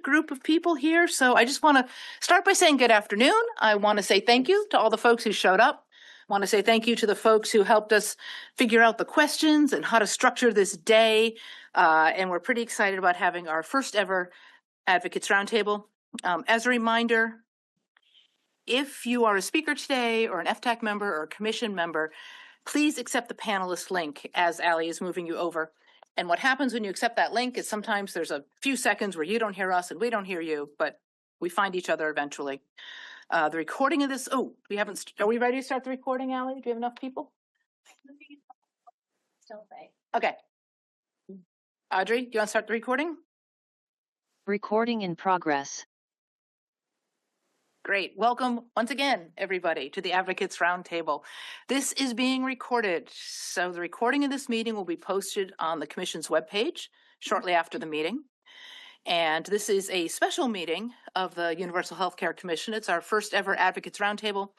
group of people here. So I just want to start by saying good afternoon. I want to say thank you to all the folks who showed up. I want to say thank you to the folks who helped us figure out the questions and how to structure this day. And we're pretty excited about having our first ever Advocates Roundtable. As a reminder, if you are a speaker today or an FTAC member or a commission member, please accept the panelist link as Allie is moving you over. And what happens when you accept that link is sometimes there's a few seconds where you don't hear us and we don't hear you, but we find each other eventually. The recording of this, are we ready to start the recording, Allie? Do we have enough people? Still say. Okay. Audrey, do you want to start the recording? Recording in progress. Great. Welcome once again, everybody, to the Advocates Roundtable. This is being recorded, so the recording of this meeting will be posted on the Commission's webpage shortly after the meeting. And this is a special meeting of the Universal Healthcare Commission. It's our first ever Advocates Roundtable.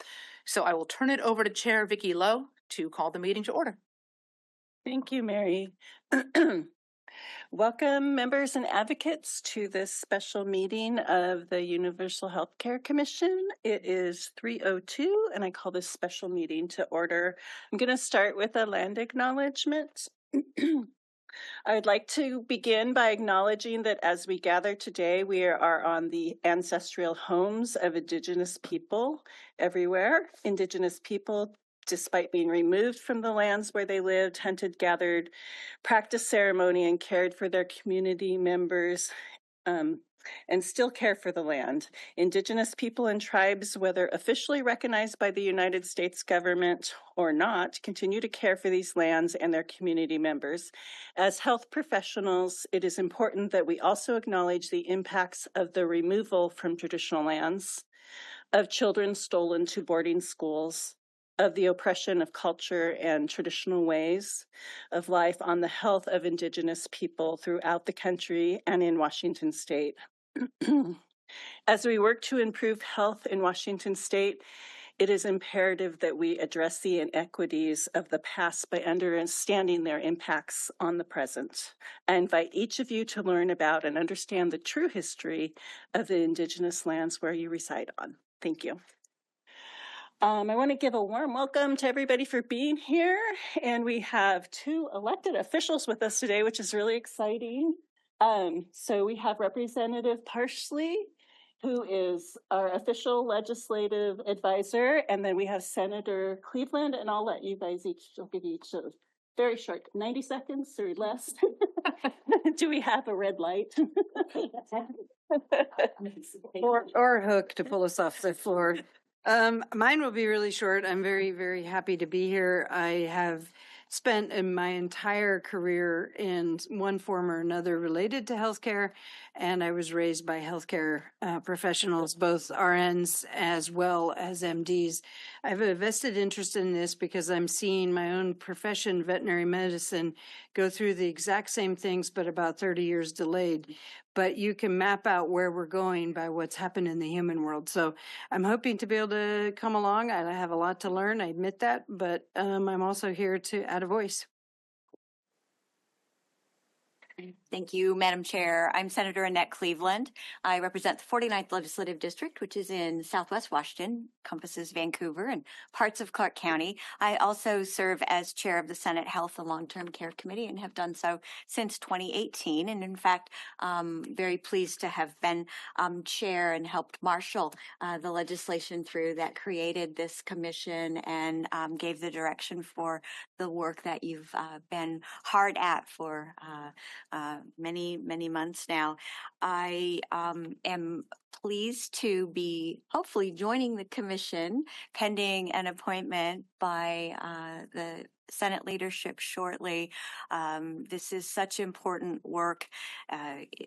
So I will turn it over to Chair Vicki Lowe to call the meeting to order. Thank you, Mary. Welcome, members and advocates, to this special meeting of the Universal Healthcare Commission. It is 3:02, and I call this special meeting to order. I'm going to start with a land acknowledgement. I'd like to begin by acknowledging that as we gather today, we are on the ancestral homes of Indigenous people everywhere. Indigenous people, despite being removed from the lands where they lived, hunted, gathered, practiced ceremony, and cared for their community members, and still care for the land. Indigenous people and tribes, whether officially recognized by the United States government or not, continue to care for these lands and their community members. As health professionals, it is important that we also acknowledge the impacts of the removal from traditional lands, of children stolen to boarding schools, of the oppression of culture and traditional ways of life on the health of Indigenous people throughout the country and in Washington State. As we work to improve health in Washington State, it is imperative that we address the inequities of the past by understanding their impacts on the present. I invite each of you to learn about and understand the true history of the Indigenous lands where you reside on. Thank you. I want to give a warm welcome to everybody for being here. And we have two elected officials with us today, which is really exciting. So we have Representative Parsley, who is our official legislative advisor. And then we have Senator Cleveland, and I'll let you guys I'll give you each a very short, 90 seconds or less. Do we have a red light? or a hook to pull us off the floor. Mine will be really short. I'm very, very happy to be here. I have spent in my entire career in one form or another related to healthcare, and I was raised by healthcare professionals, both RNs as well as MDs. I have a vested interest in this because I'm seeing my own profession, veterinary medicine, go through the exact same things, but about 30 years delayed. But you can map out where we're going by what's happened in the human world. So I'm hoping to be able to come along. I have a lot to learn, I admit that, but I'm also here to add a voice. Thank you, Madam Chair. I'm Senator Annette Cleveland. I represent the 49th Legislative District, which is in Southwest Washington, encompasses Vancouver and parts of Clark County. I also serve as chair of the Senate Health and Long-Term Care Committee and have done so since 2018. And in fact, very pleased to have been chair and helped marshal the legislation through that created this commission and gave the direction for the work that you've been hard at for many months now. I am pleased to be hopefully joining the commission pending an appointment by the Senate leadership shortly. This is such important work.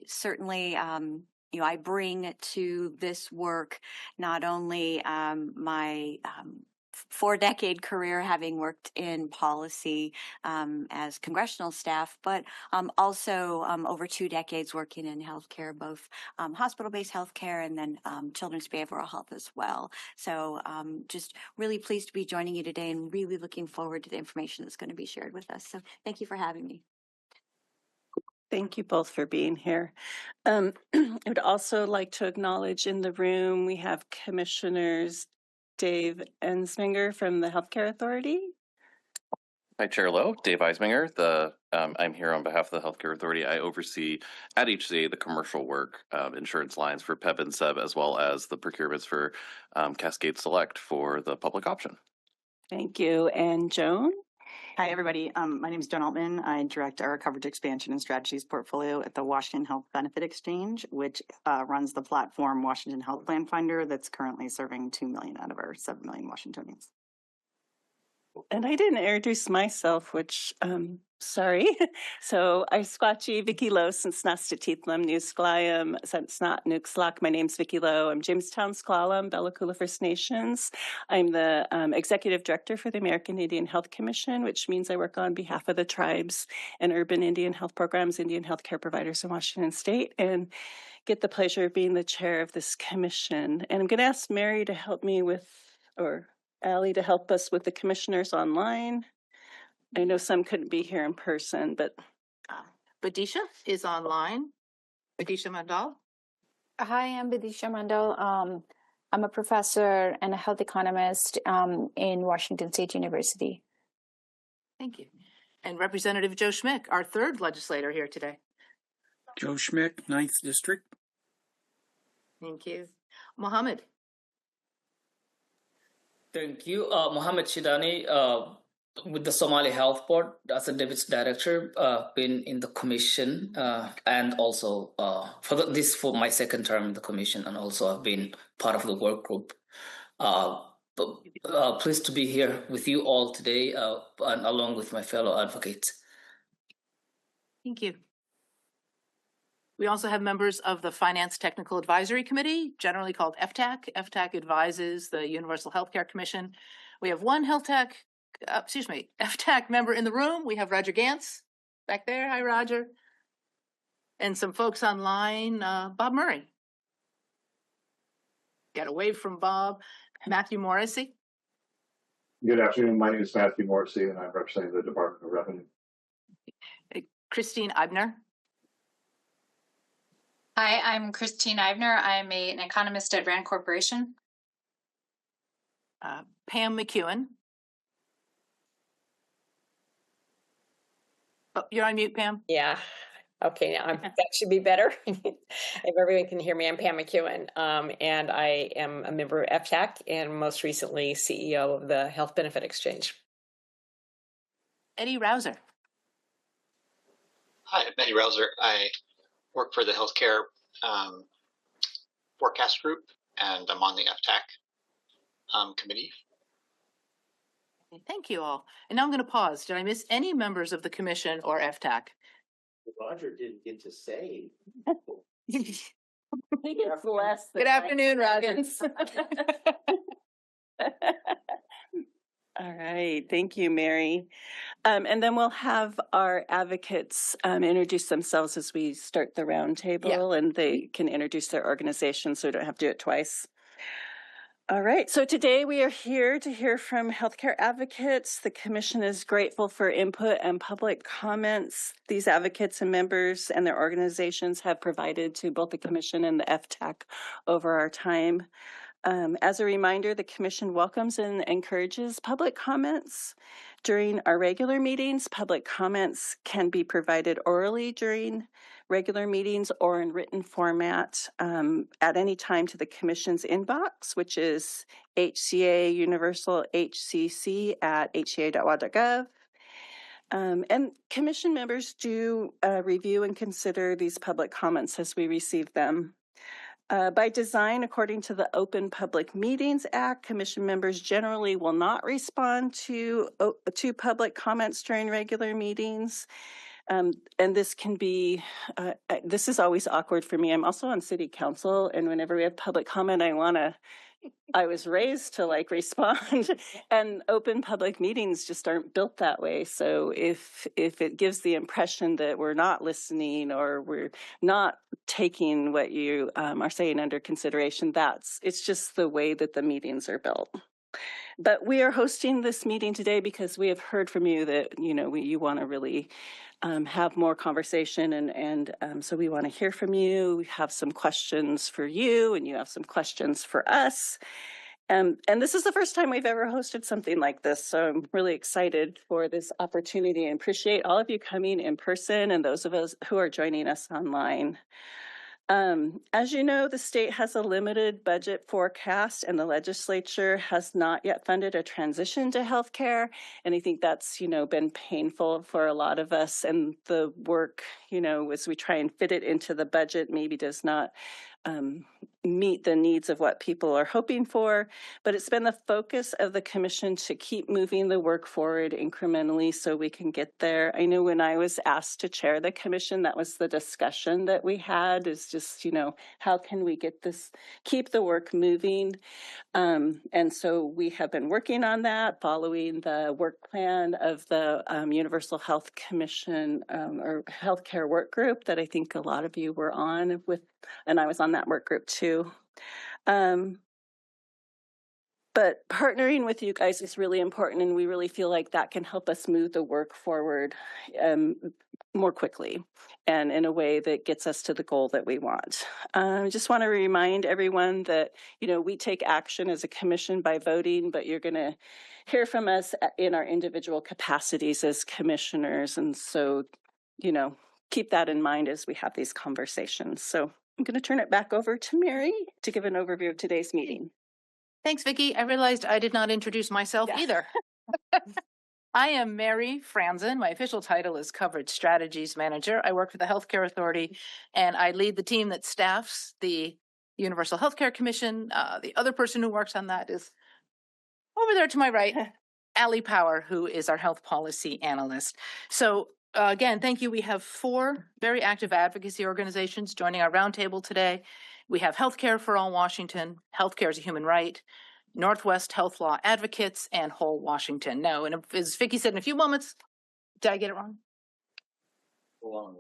Certainly, I bring to this work not only my 4-decade career having worked in policy as congressional staff, but also over 2 decades working in healthcare, both hospital-based healthcare and then children's behavioral health as well. So just really pleased to be joining you today and really looking forward to the information that's going to be shared with us. So thank you for having me. Thank you both for being here. I would also like to acknowledge in the room, we have Commissioners Dave Ensminger from the Healthcare Authority. Hi, Chair Lowe, Dave Eisminger. I'm here on behalf of the Healthcare Authority. I oversee at HCA the commercial work, insurance lines for PEB and SEB, as well as the procurements for Cascade Select for the public option. Thank you. And Joan? Hi, everybody. My name is Joan Altman. I direct our coverage expansion and strategies portfolio at the Washington Health Benefit Exchange, which runs the platform Washington Health Plan Finder that's currently serving 2 million out of our 7 million Washingtonians. And I didn't introduce myself, which, sorry. So I squatchy Vicky Lowe since Nastatithlam Newsglyam since not Nuxlock. My name's Vicky Lowe. I'm Jamestown Sklallam, Bella Coola First Nations. I'm the executive director for the American Indian Health Commission, which means I work on behalf of the tribes and urban Indian health programs, Indian healthcare providers in Washington State, and get the pleasure of being the chair of this commission. And I'm going to ask Mary to help me with, or Allie to help us with the commissioners online. I know some couldn't be here in person, but Badisha is online. Badisha Mandal. Hi, I'm Vidisha Mandal. I'm a professor and a health economist in Washington State University. Thank you. And Representative Joe Schmick, our third legislator here today. Joe Schmick, 9th District. Thank you. Mohammed. Thank you. Mohammed Shidani with the Somali Health Board as a deputy director, been in the commission and also for my second term in the commission, and also I've been part of the work group. Pleased to be here with you all today and along with my fellow advocates. Thank you. We also have members of the Finance Technical Advisory Committee, generally called FTAC. FTAC advises the Universal Healthcare Commission. We have one FTAC member in the room. We have Roger Gantz back there. Hi, Roger. And some folks online, Bob Murray. Get away from Bob. Matthew Morrissey. Good afternoon. My name is Matthew Morrissey, and I'm representing the Department of Revenue. Christine Eibner. Hi, I'm Christine Eibner. I'm an economist at Rand Corporation. Pam McEwen. Oh, you're on mute, Pam. Yeah. Okay, now that should be better. If everyone can hear me, I'm Pam McEwen, and I am a member of FTAC and most recently CEO of the Health Benefit Exchange. Eddie Rouser. Hi, I'm Eddie Rouser. I work for the Healthcare Forecast Group, and I'm on the FTAC committee. Thank you all. And now I'm going to pause. Did I miss any members of the commission or FTAC? Roger didn't get to say. Good afternoon, Roger. all right. Thank you, Mary. And then we'll have our advocates introduce themselves as we start the roundtable, and they can introduce their organization so we don't have to do it twice. All right, so today we are here to hear from healthcare advocates. The commission is grateful for input and public comments these advocates and members and their organizations have provided to both the commission and the FTAC over our time. As a reminder, the commission welcomes and encourages public comments. During our regular meetings, public comments can be provided orally during regular meetings or in written format at any time to the commission's inbox, which is HCA Universal HCC at hca.wa.gov. And commission members do review and consider these public comments as we receive them. By design, according to the Open Public Meetings Act, commission members generally will not respond to public comments during regular meetings. And this can be, this is always awkward for me. I'm also on city council, and whenever we have public comment, I was raised to respond, and open public meetings just aren't built that way. So if it gives the impression that we're not listening or we're not taking what you are saying under consideration, it's just the way that the meetings are built. But we are hosting this meeting today because we have heard from you that, you want to really have more conversation. And so we want to hear from you. We have some questions for you, and you have some questions for us. And this is the first time we've ever hosted something like this. So I'm really excited for this opportunity and appreciate all of you coming in person and those of us who are joining us online. As you know, the state has a limited budget forecast, and the legislature has not yet funded a transition to healthcare. And I think that's, been painful for a lot of us. And the work, as we try and fit it into the budget, maybe does not meet the needs of what people are hoping for. But it's been the focus of the commission to keep moving the work forward incrementally so we can get there. I know when I was asked to chair the commission, that was the discussion that we had, is just, how can we get this, keep the work moving? And so we have been working on that, following the work plan of the Universal Health Commission or Healthcare Work Group that I think a lot of you were on with, and I was on that work group too. But partnering with you guys is really important, and we really feel like that can help us move the work forward more quickly and in a way that gets us to the goal that we want. I just want to remind everyone that, we take action as a commission by voting, but you're going to hear from us in our individual capacities as commissioners. And so, keep that in mind as we have these conversations. So I'm going to turn it back over to Mary to give an overview of today's meeting. Thanks, Vicki. I realized I did not introduce myself either. I am Mary Franzen. My official title is Coverage Strategies Manager. I work for the Healthcare Authority, and I lead the team that staffs the Universal Healthcare Commission. The other person who works on that is over there to my right, Allie Power, who is our health policy analyst. So again, thank you. We have 4 very active advocacy organizations joining our roundtable today. We have Healthcare for All Washington, Healthcare is a Human Right, Northwest Health Law Advocates, and Whole Washington. No, and as Vicki said in a few moments, did I get it wrong? Along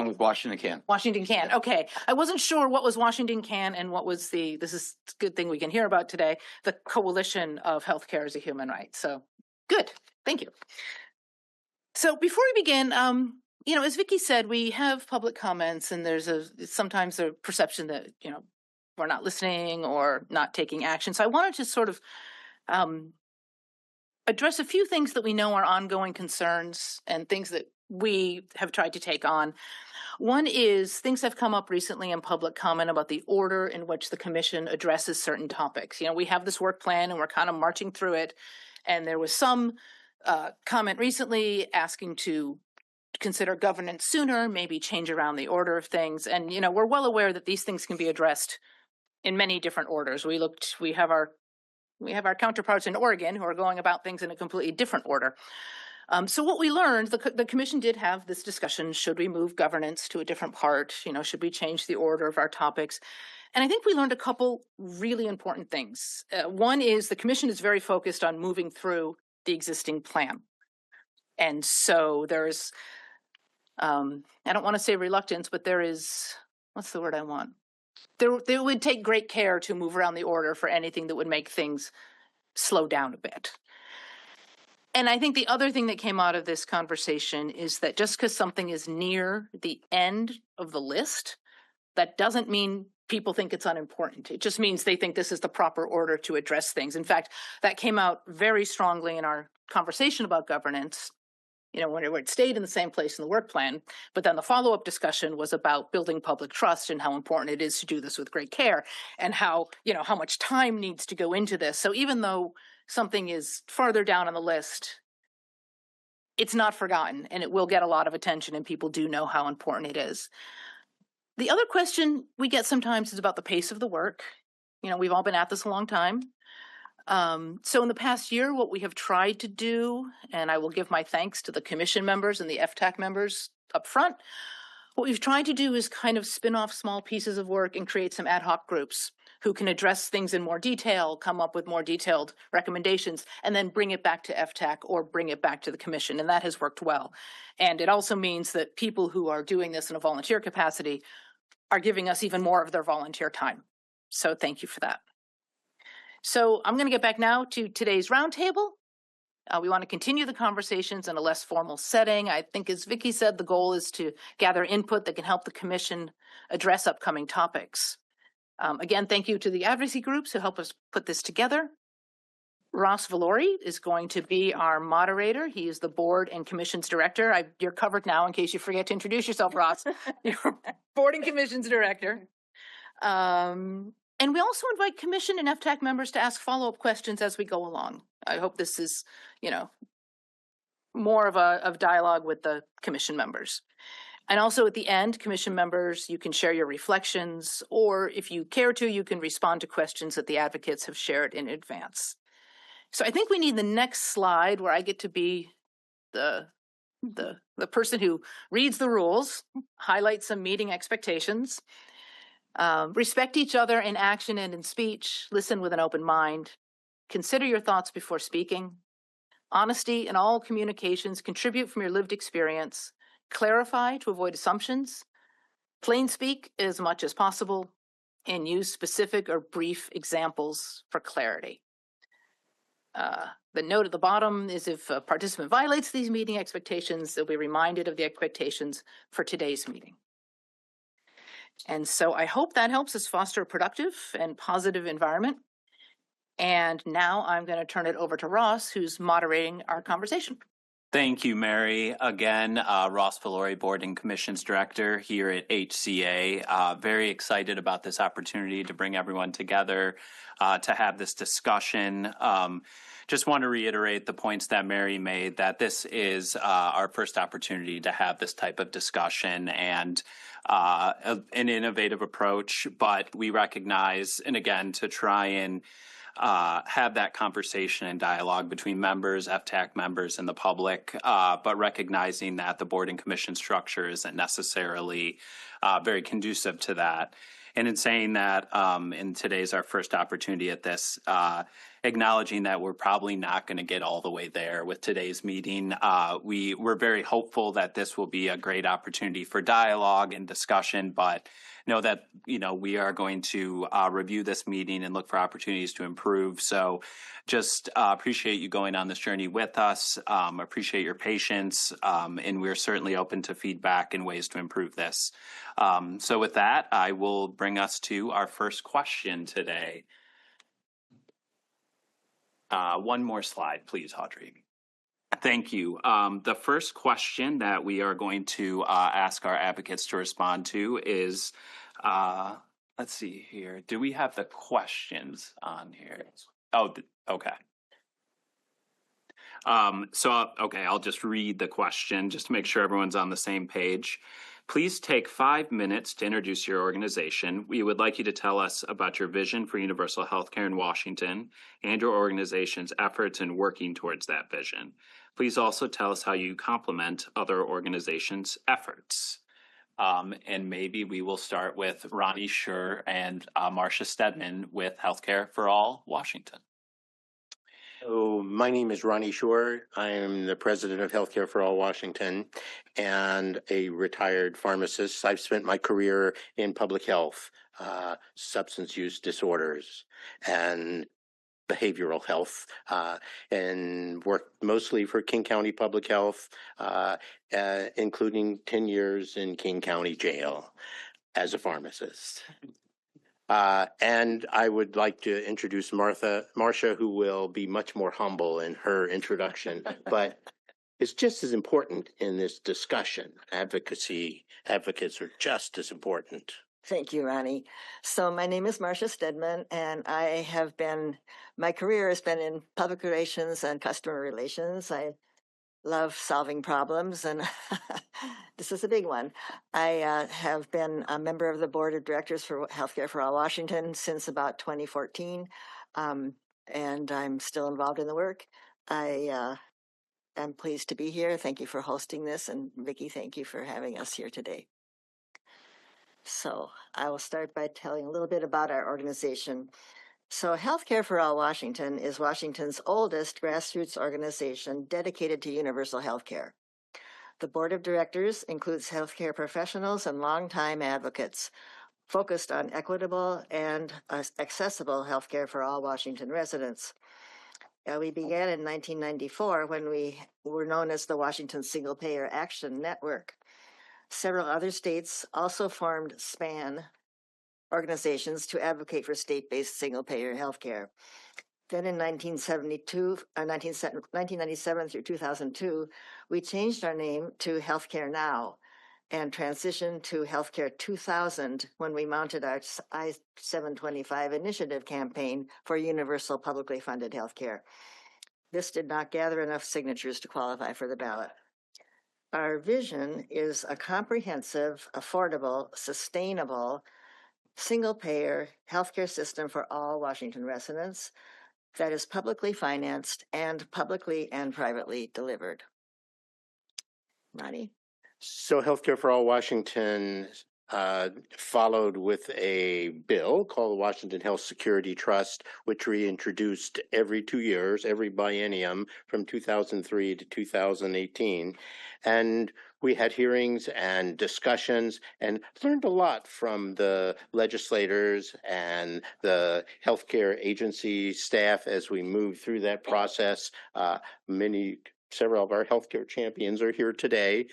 with Washington Can. Washington Can. Okay. I wasn't sure what was Washington Can and what was this is a good thing we can hear about today, the Coalition of Healthcare as a Human Right. So good. Thank you. So before we begin, as Vicki said, we have public comments, and there's sometimes a perception that, we're not listening or not taking action. So I wanted to sort of address a few things that we know are ongoing concerns and things that we have tried to take on. One is things have come up recently in public comment about the order in which the commission addresses certain topics. We have this work plan and we're kind of marching through it. And there was some comment recently asking to consider governance sooner, maybe change around the order of things. And, we're well aware that these things can be addressed in many different orders. We have our counterparts in Oregon who are going about things in a completely different order. So what we learned, the commission did have this discussion, should we move governance to a different part? Should we change the order of our topics? And I think we learned a couple really important things. One is the commission is very focused on moving through the existing plan. And so there's, I don't want to say reluctance, but there is, what's the word I want? There would take great care to move around the order for anything that would make things slow down a bit. And I think the other thing that came out of this conversation is that just because something is near the end of the list, that doesn't mean people think it's unimportant. It just means they think this is the proper order to address things. In fact, that came out very strongly in our conversation about governance, when it stayed in the same place in the work plan. But then the follow-up discussion was about building public trust and how important it is to do this with great care, and how much time needs to go into this. So even though something is farther down on the list, it's not forgotten, and it will get a lot of attention, and people do know how important it is. The other question we get sometimes is about the pace of the work. We've all been at this a long time. So in the past year, what we have tried to do, and I will give my thanks to the commission members and the FTAC members up front, what we've tried to do is kind of spin off small pieces of work and create some ad hoc groups who can address things in more detail, come up with more detailed recommendations, and then bring it back to FTAC or bring it back to the commission. And that has worked well. And it also means that people who are doing this in a volunteer capacity are giving us even more of their volunteer time. So thank you for that. So I'm going to get back now to today's roundtable. We want to continue the conversations in a less formal setting. I think, as Vicki said, the goal is to gather input that can help the commission address upcoming topics. Again, thank you to the advocacy groups who help us put this together. Ross Valori is going to be our moderator. He is the board and commissions director. You're covered now in case you forget to introduce yourself, Ross. You're board and commissions director. And we also invite commission and FTAC members to ask follow-up questions as we go along. I hope this is, more of dialogue with the commission members. And also at the end, commission members, you can share your reflections, or if you care to, you can respond to questions that the advocates have shared in advance. So I think we need the next slide where I get to be the person who reads the rules, highlights some meeting expectations. Respect each other in action and in speech. Listen with an open mind. Consider your thoughts before speaking. Honesty in all communications. Contribute from your lived experience. Clarify to avoid assumptions. Plain speak as much as possible. And use specific or brief examples for clarity. The note at the bottom is if a participant violates these meeting expectations, they'll be reminded of the expectations for today's meeting. And so I hope that helps us foster a productive and positive environment. And now I'm going to turn it over to Ross, who's moderating our conversation. Thank you, Mary. Again, Ross Valori, Board and Commissions Director here at HCA. Very excited about this opportunity to bring everyone together to have this discussion. Just want to reiterate the points that Mary made, that this is our first opportunity to have this type of discussion and an innovative approach, but we recognize, and again, to try and have that conversation and dialogue between members, FTAC members, and the public, but recognizing that the board and commission structure isn't necessarily very conducive to that. And in saying that, and today's our first opportunity at this, acknowledging that we're probably not going to get all the way there with today's meeting. We're very hopeful that this will be a great opportunity for dialogue and discussion, but know that, we are going to review this meeting and look for opportunities to improve. So just appreciate you going on this journey with us, appreciate your patience, and we're certainly open to feedback and ways to improve this. So with that, I will bring us to our first question today. One more slide, please, Audrey. Thank you. The first question that we are going to ask our advocates to respond to is, let's see here. Do we have the questions on here? Oh, okay. I'll just read the question just to make sure everyone's on the same page. Please take 5 minutes to introduce your organization. We would like you to tell us about your vision for universal healthcare in Washington and your organization's efforts in working towards that vision. Please also tell us how you complement other organizations' efforts. And maybe we will start with Ronnie Schur and Marcia Stedman with Healthcare for All Washington. So my name is Ronnie Schur. I'm the president of Healthcare for All Washington and a retired pharmacist. I've spent my career in public health, substance use disorders, and behavioral health, and worked mostly for King County Public Health, including 10 years in King County Jail as a pharmacist. And I would like to introduce Marcia, who will be much more humble in her introduction, but it's just as important in this discussion. Advocates are just as important. Thank you, Ronnie. So my name is Marcia Stedman, and my career has been in public relations and customer relations. I love solving problems, and this is a big one. I have been a member of the board of directors for Healthcare for All Washington since about 2014, and I'm still involved in the work. I'm pleased to be here. Thank you for hosting this, and Vicki, thank you for having us here today. So I will start by telling a little bit about our organization. So Healthcare for All Washington is Washington's oldest grassroots organization dedicated to universal health care. The board of directors includes healthcare professionals and longtime advocates focused on equitable and accessible healthcare for all Washington residents. We began in 1994 when we were known as the Washington Single Payer Action Network. Several other states also formed SPAN organizations to advocate for state-based single-payer healthcare. Then in 1997 through 2002, we changed our name to Healthcare Now and transitioned to Healthcare 2000 when we mounted our I-725 initiative campaign for universal publicly funded healthcare. This did not gather enough signatures to qualify for the ballot. Our vision is a comprehensive, affordable, sustainable, single-payer healthcare system for all Washington residents that is publicly financed and publicly and privately delivered. Ronnie? So Healthcare for All Washington followed with a bill called the Washington Health Security Trust, which we introduced every 2 years, every biennium from 2003 to 2018. And we had hearings and discussions and learned a lot from the legislators and the healthcare agency staff as we moved through that process. Several of our healthcare champions are here today.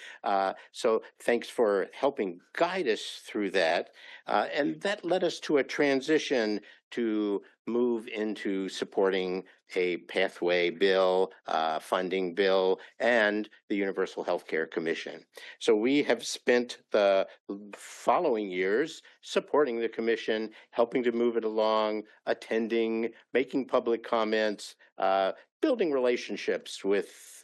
So thanks for helping guide us through that. And that led us to a transition to move into supporting a pathway bill, funding bill, and the Universal Healthcare Commission. So we have spent the following years supporting the commission, helping to move it along, attending, making public comments, building relationships with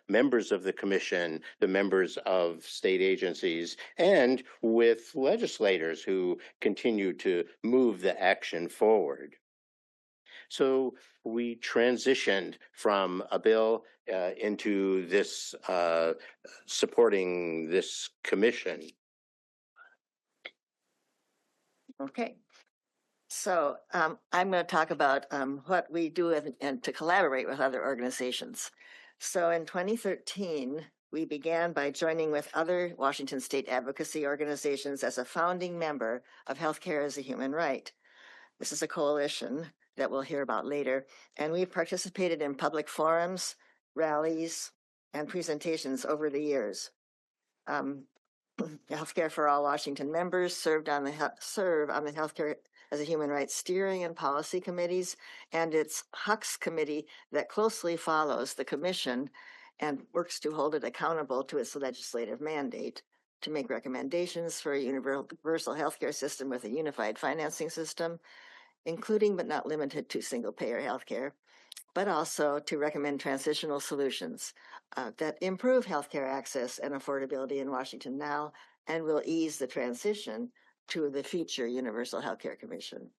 members of the commission, the members of state agencies, and with legislators who continue to move the action forward. So we transitioned from a bill into this supporting this commission. Okay. So I'm going to talk about what we do and to collaborate with other organizations. So in 2013, we began by joining with other Washington state advocacy organizations as a founding member of Healthcare as a Human Right. This is a coalition that we'll hear about later, and we've participated in public forums, rallies, and presentations over the years. Healthcare for All Washington members serve on the Healthcare as a Human Rights Steering and Policy Committees, and its HUCS committee that closely follows the commission and works to hold it accountable to its legislative mandate to make recommendations for a universal healthcare system with a unified financing system, including but not limited to single-payer healthcare, but also to recommend transitional solutions that improve healthcare access and affordability in Washington now and will ease the transition to the future Universal Healthcare Commission.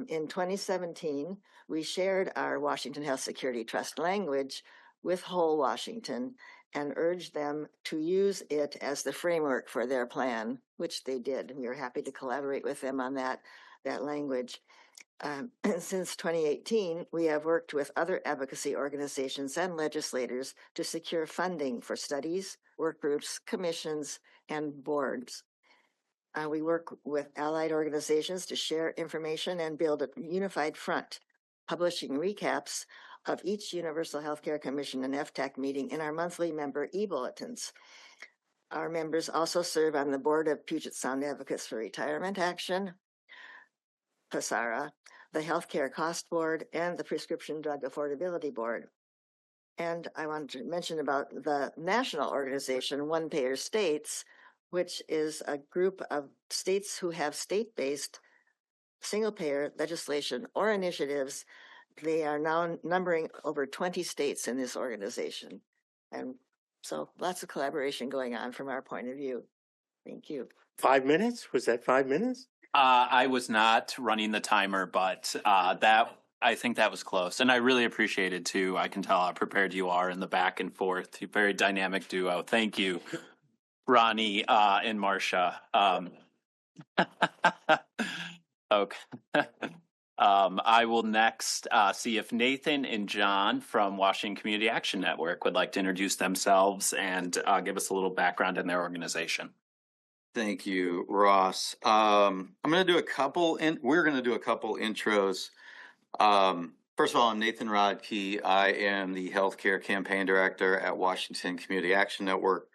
In 2017, we shared our Washington Health Security Trust language with Whole Washington and urged them to use it as the framework for their plan, which they did. We were happy to collaborate with them on that language. Since 2018, we have worked with other advocacy organizations and legislators to secure funding for studies, work groups, commissions, and boards. We work with allied organizations to share information and build a unified front, publishing recaps of each Universal Healthcare Commission and FTAC meeting in our monthly member e-bulletins. Our members also serve on the board of Puget Sound Advocates for Retirement Action, PASARA, the Healthcare Cost Board, and the Prescription Drug Affordability Board. And I want to mention about the national organization, One Payer States, which is a group of states who have state-based single-payer legislation or initiatives. They are now numbering over 20 states in this organization. And so lots of collaboration going on from our point of view. Thank you. 5 minutes? Was that 5 minutes? I was not running the timer, but I think that was close. And I really appreciate it too. I can tell how prepared you are in the back and forth. You're a very dynamic duo. Thank you, Ronnie and Marcia. Okay. I will next see if Nathan and John from Washington Community Action Network would like to introduce themselves and give us a little background in their organization. Thank you, Ross. I'm going to do a couple, and we're going to do a couple intros. First of all, I'm Nathan Rodkey. I am the Healthcare Campaign Director at Washington Community Action Network.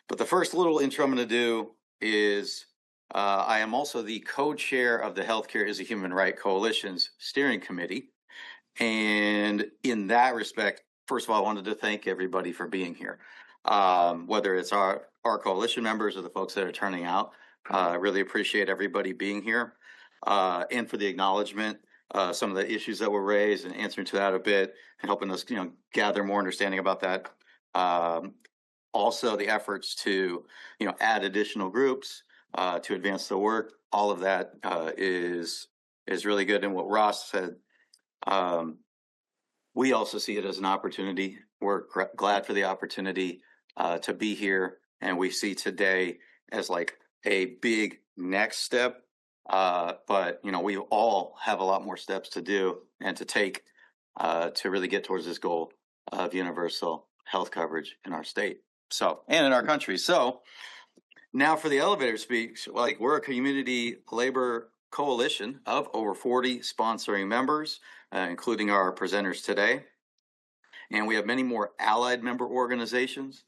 But the first little intro I'm going to do is I am also the co-chair of the Healthcare is a Human Right Coalition's steering committee. And in that respect, first of all, I wanted to thank everybody for being here. Whether it's our coalition members or the folks that are turning out, I really appreciate everybody being here and for the acknowledgement. Some of the issues that were raised and answering to that a bit and helping us, gather more understanding about that. Also the efforts to, add additional groups to advance the work. All of that is really good. And what Ross said, we also see it as an opportunity. We're glad for the opportunity to be here, and we see today as like a big next step. But we all have a lot more steps to do and to take to really get towards this goal of universal health coverage in our state. So, and in our country. So now for the elevator speech, like we're a community labor coalition of over 40 sponsoring members, including our presenters today. And we have many more allied member organizations.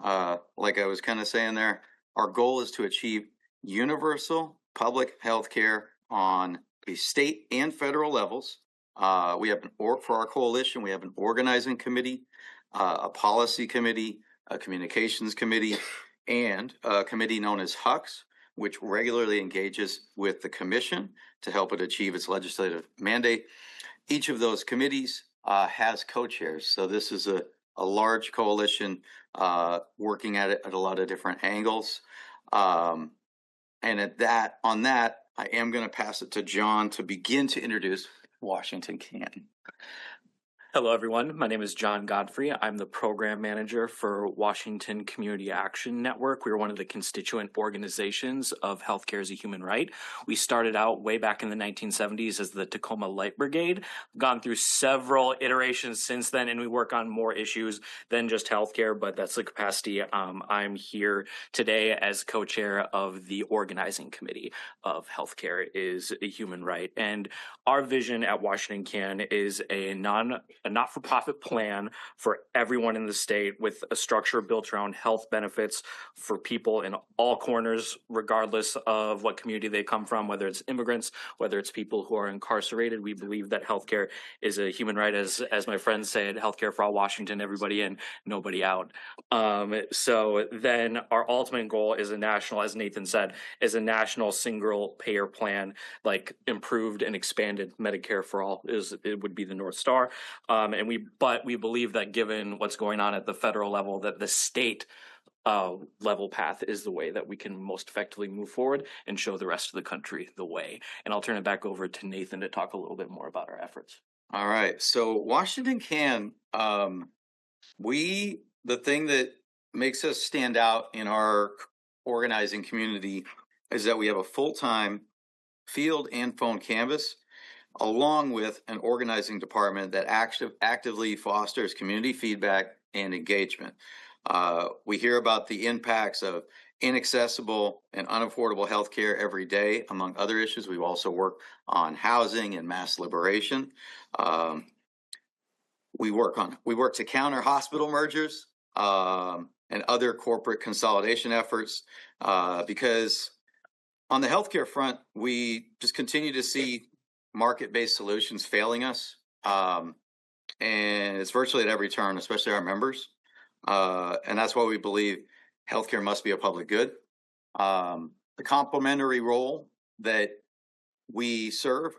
Like I was kind of saying there, our goal is to achieve universal public health care on the state and federal levels. We have for our coalition, we have an organizing committee, a policy committee, a communications committee, and a committee known as HUCS, which regularly engages with the commission to help it achieve its legislative mandate. Each of those committees has co-chairs. So this is a large coalition working at it at a lot of different angles. And on that, I am going to pass it to John to begin to introduce Washington Can. Hello, everyone. My name is John Godfrey. I'm the program manager for Washington Community Action Network. We're one of the constituent organizations of Healthcare as a Human Right. We started out way back in the 1970s as the Tacoma Light Brigade, gone through several iterations since then, and we work on more issues than just healthcare, but that's the capacity. I'm here today as co-chair of the organizing committee of Healthcare is a Human Right. And our vision at Washington Can is a not-for-profit plan for everyone in the state with a structure built around health benefits for people in all corners, regardless of what community they come from, whether it's immigrants, whether it's people who are incarcerated. We believe that healthcare is a human right, as my friends said, healthcare for all Washington, everybody in, nobody out. So then our ultimate goal is a national, as Nathan said, is a national single payer plan, like improved and expanded Medicare for all it would be the North Star. But we believe that given what's going on at the federal level, that the state level path is the way that we can most effectively move forward and show the rest of the country the way. And I'll turn it back over to Nathan to talk a little bit more about our efforts. All right. So Washington Can, the thing that makes us stand out in our organizing community is that we have a full-time field and phone canvas, along with an organizing department that actively fosters community feedback and engagement. We hear about the impacts of inaccessible and unaffordable healthcare every day, among other issues. We've also worked on housing and mass liberation. We work to counter hospital mergers and other corporate consolidation efforts because on the healthcare front, we just continue to see market-based solutions failing us. And it's virtually at every turn, especially our members. And that's why we believe healthcare must be a public good. The complementary role that we serve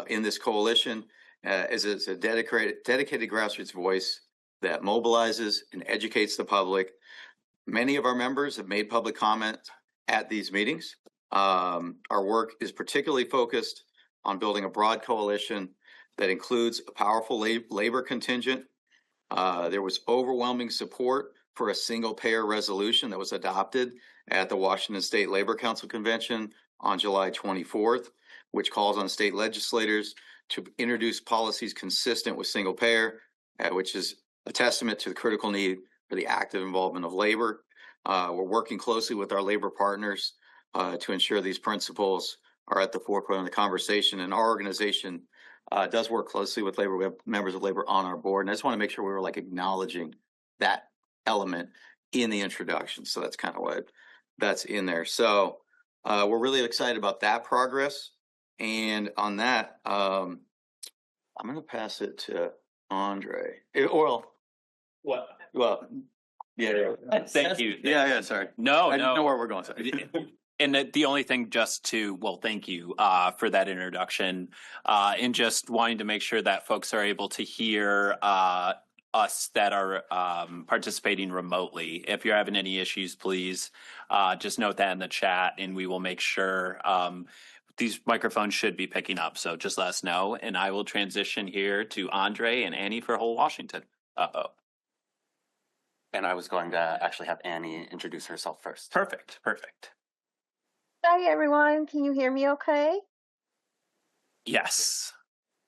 in this coalition is a dedicated grassroots voice that mobilizes and educates the public. Many of our members have made public comment at these meetings. Our work is particularly focused on building a broad coalition that includes a powerful labor contingent. There was overwhelming support for a single payer resolution that was adopted at the Washington State Labor Council Convention on July 24th, which calls on state legislators to introduce policies consistent with single payer, which is a testament to the critical need for the active involvement of labor. We're working closely with our labor partners to ensure these principles are at the forefront of the conversation. And our organization does work closely with labor. We have members of labor on our board, and I just want to make sure we were like acknowledging that element in the introduction. So that's kind of what that's in there. So we're really excited about that progress. And on that, I'm going to pass it to Andre. What? Well, yeah. Thank you. Yeah. Sorry. No, I didn't know no. where we're going. Sorry. And the only thing just to, well, thank you for that introduction and just wanting to make sure that folks are able to hear us that are participating remotely. If you're having any issues, please just note that in the chat and we will make sure these microphones should be picking up. So just let us know and I will transition here to Andre and Annie for Whole Washington. And I was going to actually have Annie introduce herself first. Perfect. Hi everyone, can you hear me okay? Yes.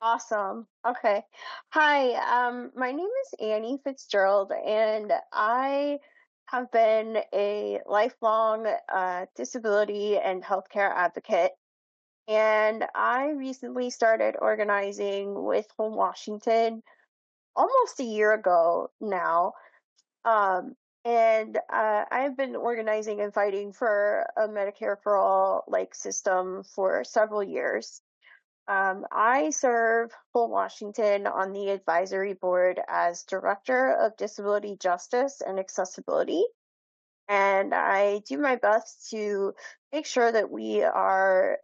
Awesome. Okay. Hi, my name is Annie Fitzgerald and I have been a lifelong disability and healthcare advocate. And I recently started organizing with Home Washington almost a year ago now. I've been organizing and fighting for a Medicare for all system for several years. I serve Whole Washington on the advisory board as Director of Disability Justice and Accessibility. And I do my best to make sure that we are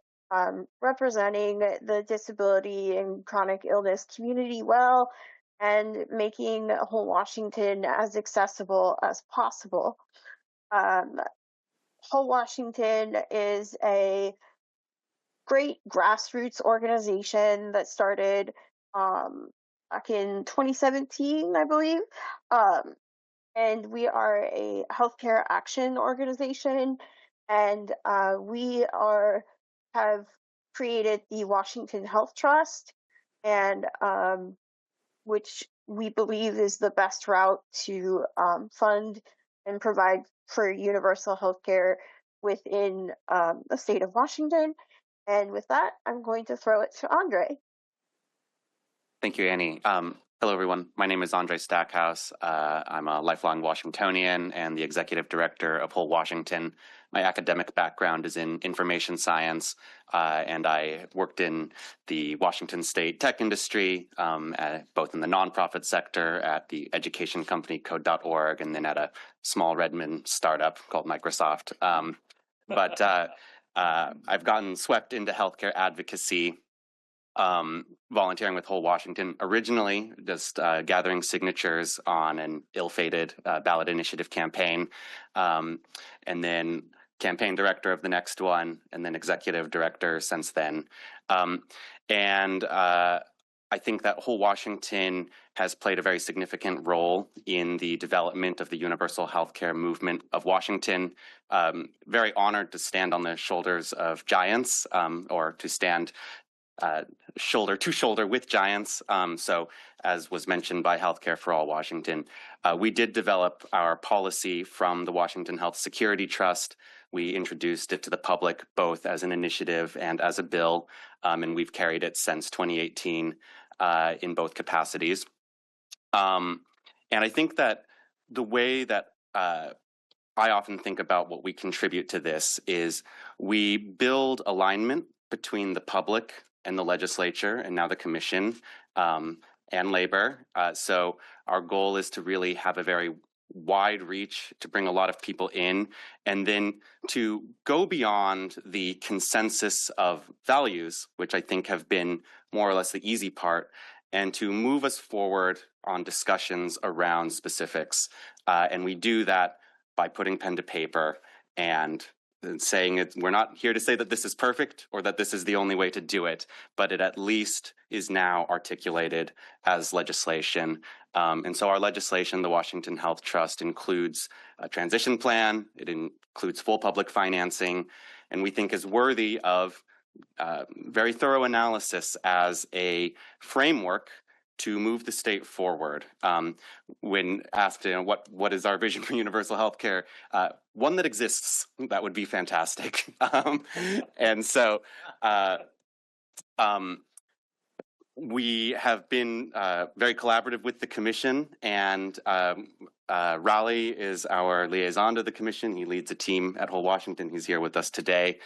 representing the disability and chronic illness community well and making Whole Washington as accessible as possible. Whole Washington is a great grassroots organization that started back in 2017, I believe. And we are a healthcare action organization, and we have created the Washington Health Trust, and which we believe is the best route to fund and provide for universal healthcare within the state of Washington. And with that, I'm going to throw it to Andre. Thank you, Annie. Hello, everyone. My name is Andre Stackhouse. I'm a lifelong Washingtonian and the executive director of Whole Washington. My academic background is in information science, and I worked in the Washington state tech industry, both in the nonprofit sector at the education company Code.org, and then at a small Redmond startup called Microsoft. But I've gotten swept into healthcare advocacy, volunteering with Whole Washington, originally just gathering signatures on an ill-fated ballot initiative campaign, and then campaign director of the next one, and then executive director since then. I think that Whole Washington has played a very significant role in the development of the universal healthcare movement of Washington. Very honored to stand on the shoulders of giants, or to stand shoulder to shoulder with giants. So as was mentioned by Healthcare for All Washington, we did develop our policy from the Washington Health Security Trust. We introduced it to the public both as an initiative and as a bill, and we've carried it since 2018 in both capacities. And I think that the way that I often think about what we contribute to this is we build alignment between the public and the legislature, and now the commission, and labor. So our goal is to really have a very wide reach, to bring a lot of people in, and then to go beyond the consensus of values, which I think have been more or less the easy part, and to move us forward on discussions around specifics. And we do that by putting pen to paper and saying it. We're not here to say that this is perfect or that this is the only way to do it, but it at least is now articulated as legislation. And so our legislation, the Washington Health Trust, includes a transition plan. It includes full public financing, and we think is worthy of very thorough analysis as a framework to move the state forward. When asked, what is our vision for universal health care? One that exists, that would be fantastic. And so we have been very collaborative with the commission, and Raleigh is our liaison to the commission. He leads a team at Whole Washington. He's here with us today.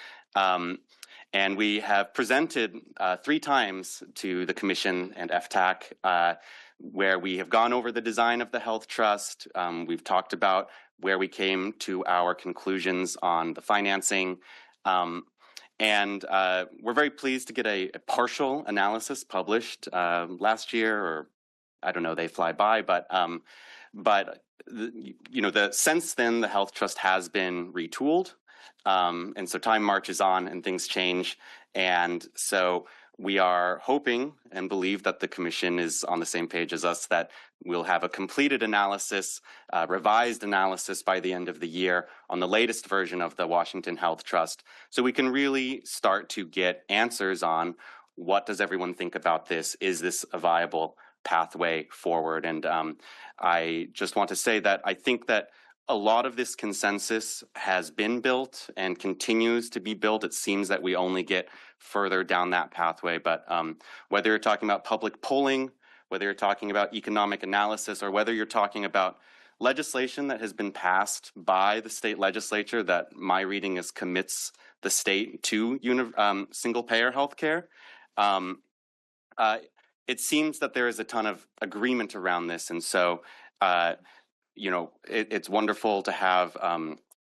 And we have presented 3 times to the commission and FTAC, where we have gone over the design of the health trust. We've talked about where we came to our conclusions on the financing. And we're very pleased to get a partial analysis published last year, or I don't know, they fly by, but since then the health trust has been retooled. And so time marches on and things change. And so we are hoping and believe that the commission is on the same page as us, that we'll have a completed analysis, revised analysis by the end of the year on the latest version of the Washington Health Trust. So we can really start to get answers on what does everyone think about this? Is this a viable pathway forward? And I just want to say that I think that a lot of this consensus has been built and continues to be built. It seems that we only get further down that pathway. But whether you're talking about public polling, whether you're talking about economic analysis, or whether you're talking about legislation that has been passed by the state legislature that my reading is commits the state to single-payer healthcare, it seems that there is a ton of agreement around this. And so it's wonderful to have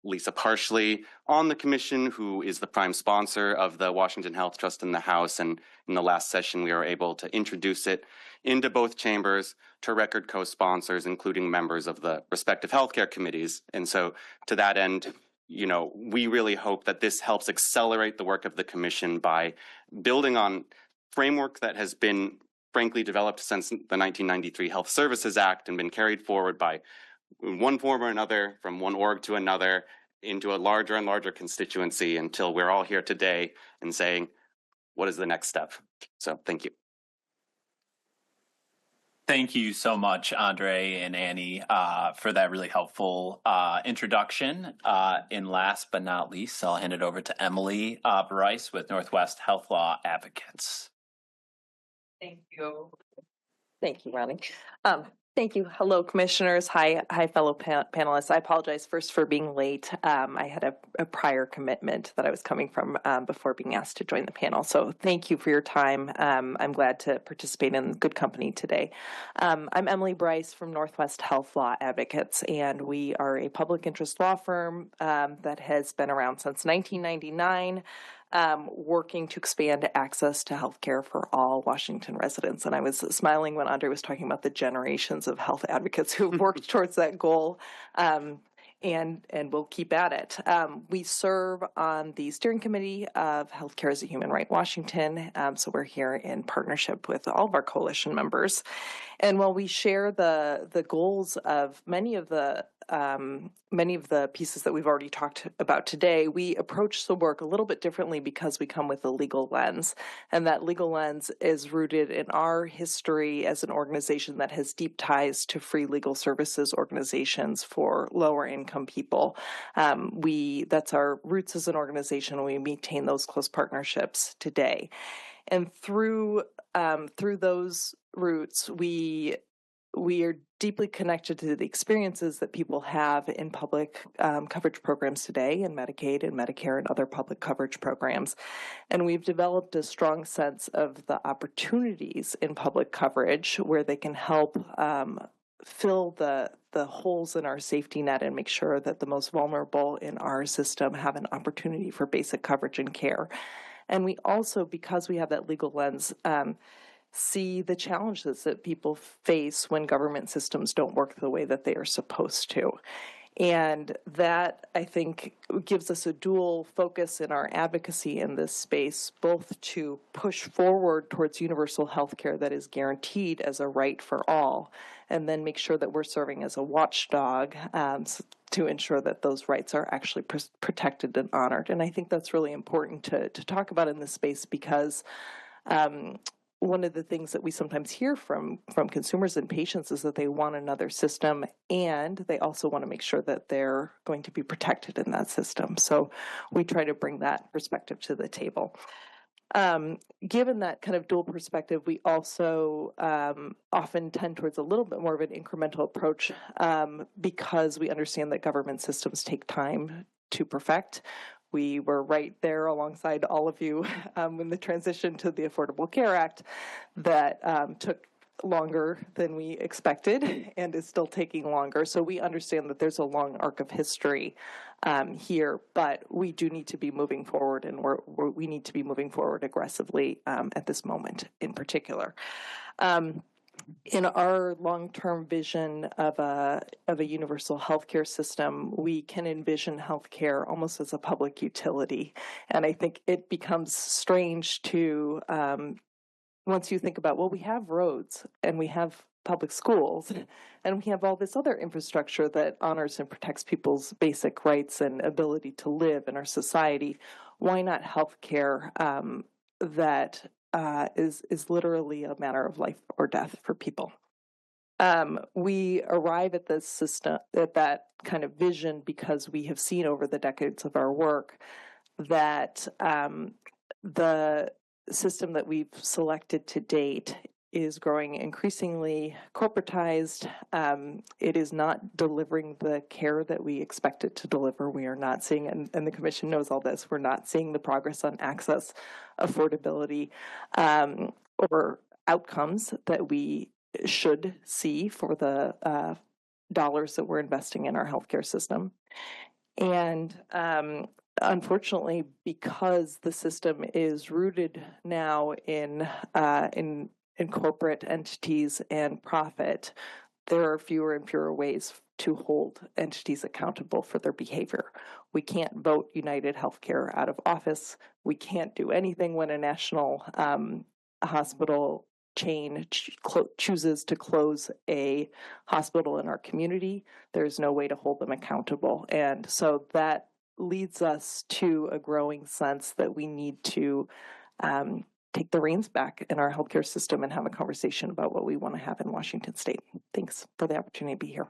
Lisa Parsley on the commission, who is the prime sponsor of the Washington Health Trust in the House. And in the last session, we were able to introduce it into both chambers to record co-sponsors, including members of the respective healthcare committees. And so to that end, we really hope that this helps accelerate the work of the commission by building on framework that has been frankly developed since the 1993 Health Services Act and been carried forward by one form or another, from one org to another, into a larger and larger constituency, until we're all here today and saying, what is the next step? So thank you. Thank you so much, Andre and Annie, for that really helpful introduction. And last but not least, I'll hand it over to Emily Bryce with Northwest Health Law Advocates. Thank you. Thank you, Ronnie. Thank you. Hello, commissioners. Hi, fellow panelists. I apologize first for being late. I had a prior commitment that I was coming from before being asked to join the panel. So thank you for your time. I'm glad to participate in good company today. I'm Emily Bryce from Northwest Health Law Advocates, and we are a public interest law firm that has been around since 1999. Working to expand access to healthcare for all Washington residents. And I was smiling when Andre was talking about the generations of health advocates who worked towards that goal, and we'll keep at it. We serve on the steering committee of Healthcare as a Human Right Washington, so we're here in partnership with all of our coalition members. And while we share the goals of many of the pieces that we've already talked about today, we approach the work a little bit differently because we come with a legal lens. And that legal lens is rooted in our history as an organization that has deep ties to free legal services organizations for lower income people. That's our roots as an organization, and we maintain those close partnerships today. And through those roots, we are deeply connected to the experiences that people have in public coverage programs today, in Medicaid and Medicare and other public coverage programs. And we've developed a strong sense of the opportunities in public coverage where they can help fill the holes in our safety net and make sure that the most vulnerable in our system have an opportunity for basic coverage and care. And we also, because we have that legal lens, see the challenges that people face when government systems don't work the way that they are supposed to. And that, I think, gives us a dual focus in our advocacy in this space, both to push forward towards universal health care that is guaranteed as a right for all, and then make sure that we're serving as a watchdog to ensure that those rights are actually protected and honored. And I think that's really important to talk about in this space because one of the things that we sometimes hear from consumers and patients is that they want another system, and they also want to make sure that they're going to be protected in that system. So we try to bring that perspective to the table. Given that kind of dual perspective, we also often tend towards a little bit more of an incremental approach because we understand that government systems take time to perfect. We were right there alongside all of you in the transition to the Affordable Care Act that took longer than we expected and is still taking longer. So we understand that there's a long arc of history here, but we do need to be moving forward, and we need to be moving forward aggressively at this moment in particular. In our long-term vision of a universal healthcare system, we can envision healthcare almost as a public utility. And I think it becomes strange to, once you think about, well, we have roads and we have public schools and we have all this other infrastructure that honors and protects people's basic rights and ability to live in our society. Why not healthcare that is literally a matter of life or death for people? We arrive at this system, at that kind of vision, because we have seen over the decades of our work that the system that we've selected to date is growing increasingly corporatized. It is not delivering the care that we expect it to deliver. We are not seeing, and the Commission knows all this, we're not seeing the progress on access, affordability, or outcomes that we should see for the dollars that we're investing in our healthcare system. And unfortunately, because the system is rooted now in corporate entities and profit, there are fewer and fewer ways to hold entities accountable for their behavior. We can't vote United Healthcare out of office. We can't do anything when a national hospital chain chooses to close a hospital in our community. There's no way to hold them accountable. And so that leads us to a growing sense that we need to take the reins back in our healthcare system and have a conversation about what we want to have in Washington State. Thanks for the opportunity to be here.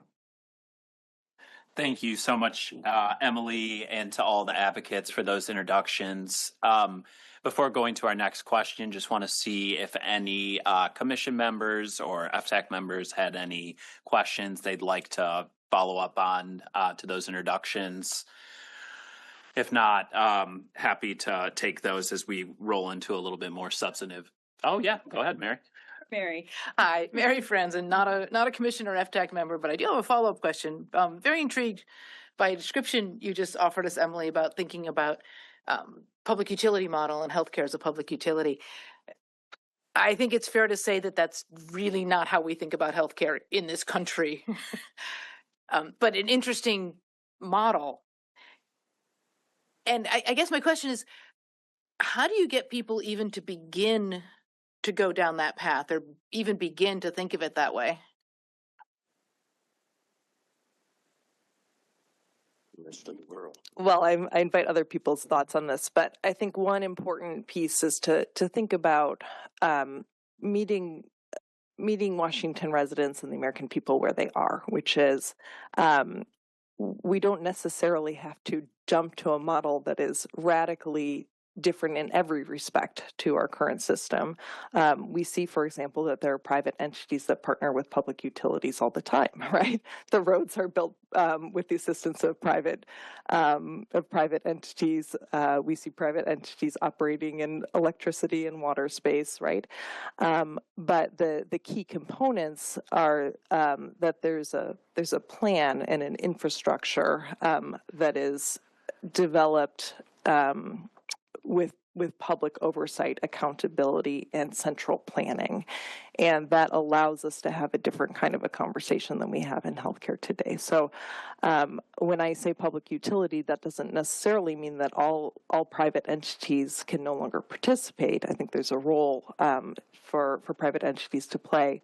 Thank you so much, Emily, and to all the advocates for those introductions. Before going to our next question, just want to see if any commission members or FTAC members had any questions they'd like to follow up on to those introductions. If not, happy to take those as we roll into a little bit more substantive. Oh yeah, go ahead, Mary. Mary. Hi, Mary Franzen, not a commission or FTAC member, but I do have a follow-up question. Very intrigued by a description you just offered us, Emily, about thinking about public utility model and healthcare as a public utility. I think it's fair to say that that's really not how we think about healthcare in this country, but an interesting model. And I guess my question is, how do you get people even to begin to go down that path or even begin to think of it that way? Well, I invite other people's thoughts on this, but I think one important piece is to think about meeting Washington residents and the American people where they are, which is we don't necessarily have to jump to a model that is radically different in every respect to our current system. We see, for example, that there are private entities that partner with public utilities all the time, right? The roads are built with the assistance of private entities. We see private entities operating in electricity and water space, right? But the key components are that there's a plan and an infrastructure that is developed with public oversight, accountability, and central planning. And that allows us to have a different kind of a conversation than we have in healthcare today. So when I say public utility, that doesn't necessarily mean that all private entities can no longer participate. I think there's a role for private entities to play,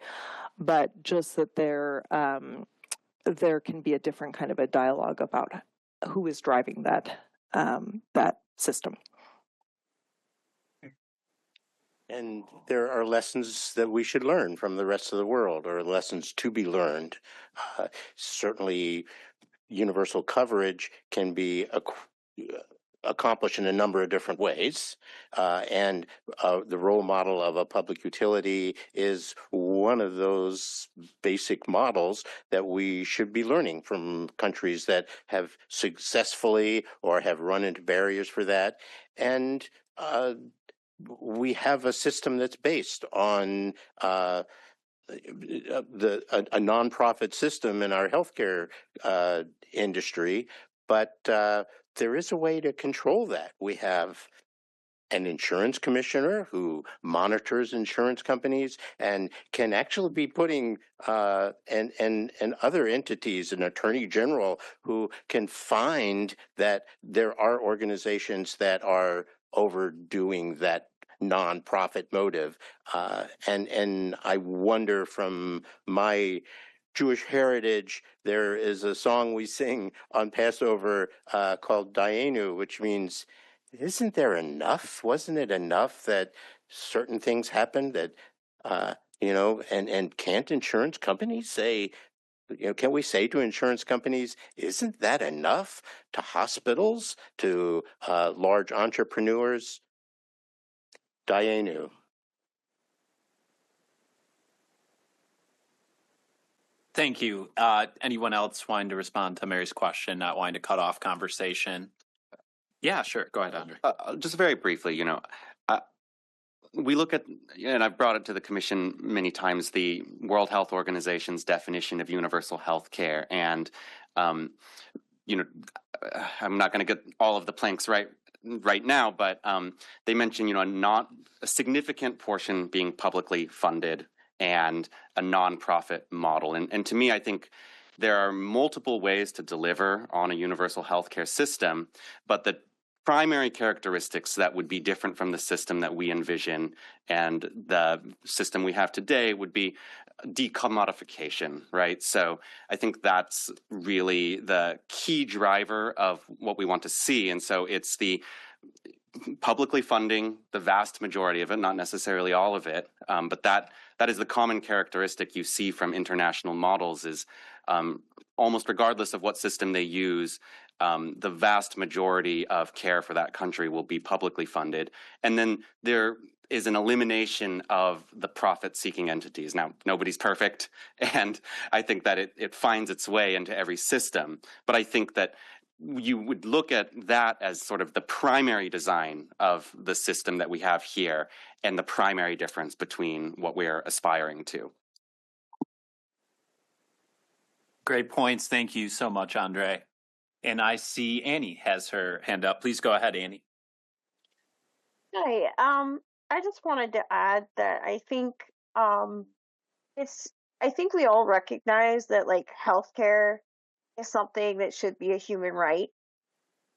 but just that there can be a different kind of a dialogue about who is driving that system. And there are lessons that we should learn from the rest of the world, or lessons to be learned. Certainly, universal coverage can be accomplished in a number of different ways. And the role model of a public utility is one of those basic models that we should be learning from countries that have successfully or have run into barriers for that. And we have a system that's based on a nonprofit system in our healthcare industry, but there is a way to control that. We have an insurance commissioner who monitors insurance companies and can actually be putting and other entities, an attorney general who can find that there are organizations that are overdoing that nonprofit motive. And I wonder, from my Jewish heritage, there is a song we sing on Passover called Dayenu, which means, isn't there enough? Wasn't it enough that certain things happened that, and can't insurance companies say, can we say to insurance companies, isn't that enough? To hospitals, to large entrepreneurs? Dayenu. Thank you. Anyone else wanting to respond to Mary's question, not wanting to cut off conversation? Yeah, sure. Go ahead, Andre. Just very briefly, we look at, and I've brought it to the commission many times, the World Health Organization's definition of universal health care. And, I'm not going to get all of the planks right now, but they mention, not a significant portion being publicly funded and a nonprofit model. And to me, I think there are multiple ways to deliver on a universal healthcare system, but the primary characteristics that would be different from the system that we envision and the system we have today would be decommodification, right? So I think that's really the key driver of what we want to see. And so it's the publicly funding the vast majority of it, not necessarily all of it, but that is the common characteristic you see from international models is almost regardless of what system they use, the vast majority of care for that country will be publicly funded. And then there is an elimination of the profit-seeking entities. Now, nobody's perfect, and I think that it finds its way into every system. But I think that you would look at that as sort of the primary design of the system that we have here and the primary difference between what we're aspiring to. Great points. Thank you so much, Andre. And I see Annie has her hand up. Please go ahead, Annie. Hi. I just wanted to add that I think we all recognize that like healthcare is something that should be a human right.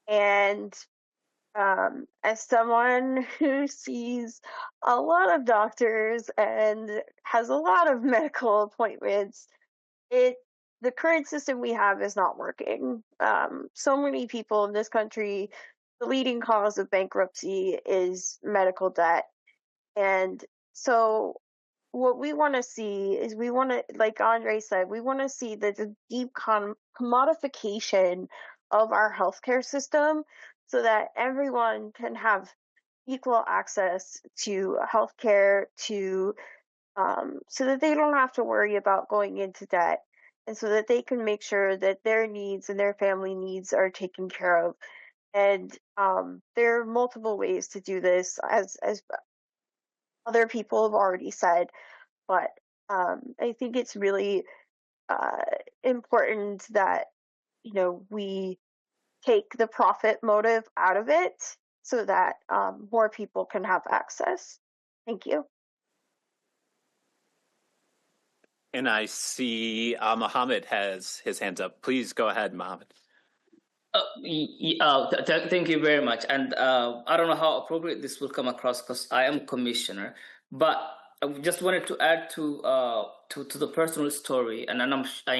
And as someone who sees a lot of doctors and has a lot of medical appointments, the current system we have is not working. So many people in this country, the leading cause of bankruptcy is medical debt. And so what we want to see is like Andre said, we want to see the deep commodification of our healthcare system so that everyone can have equal access to healthcare, so that they don't have to worry about going into debt, and so that they can make sure that their needs and their family needs are taken care of. And there are multiple ways to do this, as other people have already said, but I think it's really important that we take the profit motive out of it so that more people can have access. Thank you. And I see Mohammed has his hands up. Please go ahead, Mohammed. Thank you very much. And I don't know how appropriate this will come across because I am commissioner, but I just wanted to add to the personal story, and I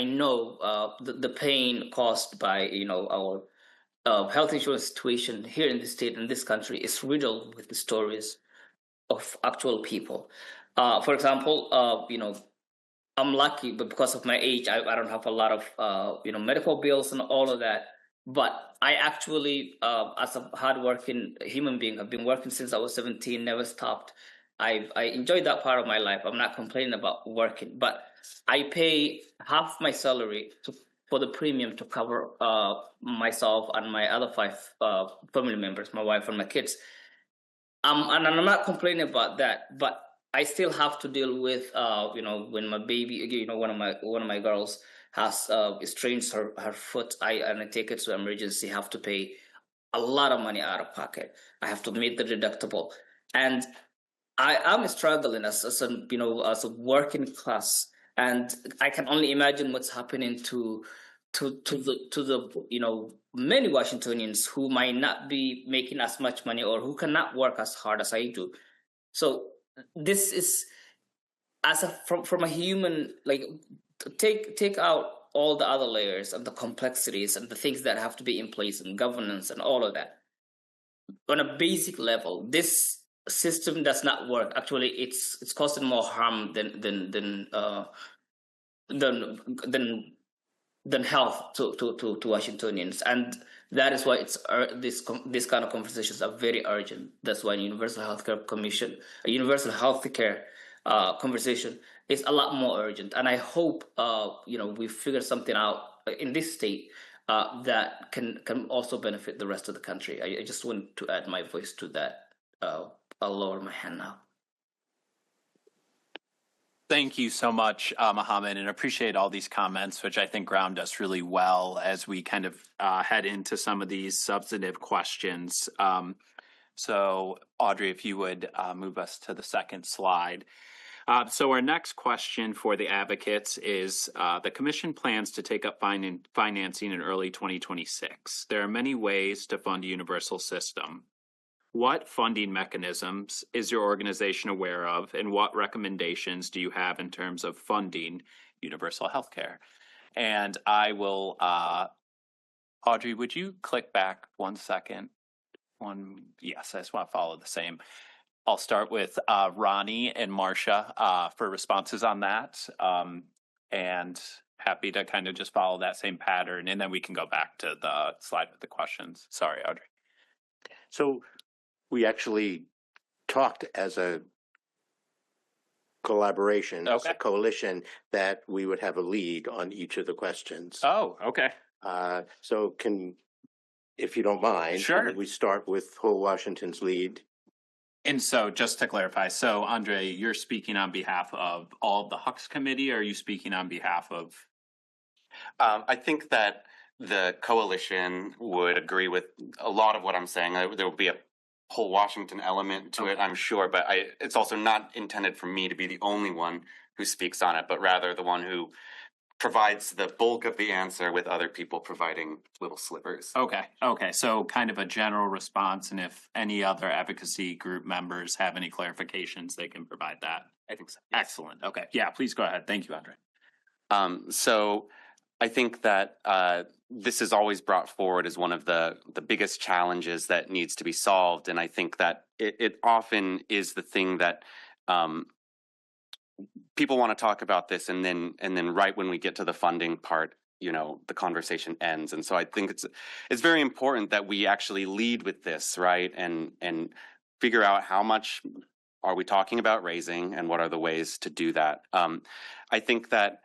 know the pain caused by our health insurance situation here in the state and this country is riddled with the stories of actual people. For example, I'm lucky, but because of my age, I don't have a lot of medical bills and all of that. But I actually, as a hardworking human being, I've been working since I was 17, never stopped. I enjoyed that part of my life. I'm not complaining about working, but I pay half my salary for the premium to cover myself and my other 5 family members, my wife and my kids. And I'm not complaining about that, but I still have to deal with, when my baby, one of my girls has strains her foot, and I take it to emergency, have to pay a lot of money out of pocket. I have to meet the deductible, and I'm struggling as a working class, and I can only imagine what's happening to the many Washingtonians who might not be making as much money or who cannot work as hard as I do. So this is from a human, like, take out all the other layers and the complexities and the things that have to be in place and governance and all of that. On a basic level, this system does not work. Actually, it's causing more harm than health to Washingtonians, and that is why it's this kind of conversations are very urgent. That's why Universal Healthcare Commission, a Universal Healthcare conversation is a lot more urgent. And I hope we figure something out in this state that can also benefit the rest of the country. I just want to add my voice to that. I'll lower my hand now. Thank you so much, Mohammed, and appreciate all these comments, which I think ground us really well as we kind of head into some of these substantive questions. So, Audrey, if you would move us to the second slide. So our next question for the advocates is, the Commission plans to take up financing in early 2026. There are many ways to fund a universal system. What funding mechanisms is your organization aware of, and what recommendations do you have in terms of funding universal healthcare? And I will, Audrey, would you click back 1 second? Yes, I just want to follow the same. I'll start with Ronnie and Marcia for responses on that, and happy to kind of just follow that same pattern, and then we can go back to the slide with the questions. Sorry, Audrey. So we actually talked as a collaboration, as a coalition, that we would have a lead on each of the questions. Oh, okay. So if you don't mind, sure, we start with Whole Washington's lead. And so just to clarify, so Andre, you're speaking on behalf of all of the Hux committee, or are you speaking on behalf of? I think that the coalition would agree with a lot of what I'm saying. There will be a whole Washington element to it, I'm sure, but it's also not intended for me to be the only one who speaks on it, but rather the one who provides the bulk of the answer with other people providing little slivers. Okay. So kind of a general response, and if any other advocacy group members have any clarifications, they can provide that. I think so. Excellent. Okay. Yeah, please go ahead. Thank you, Andre. So I think that this is always brought forward as one of the biggest challenges that needs to be solved. And I think that it often is the thing that people want to talk about this, and then right when we get to the funding part, the conversation ends. And so I think it's very important that we actually lead with this, right? And figure out how much are we talking about raising, and what are the ways to do that. I think that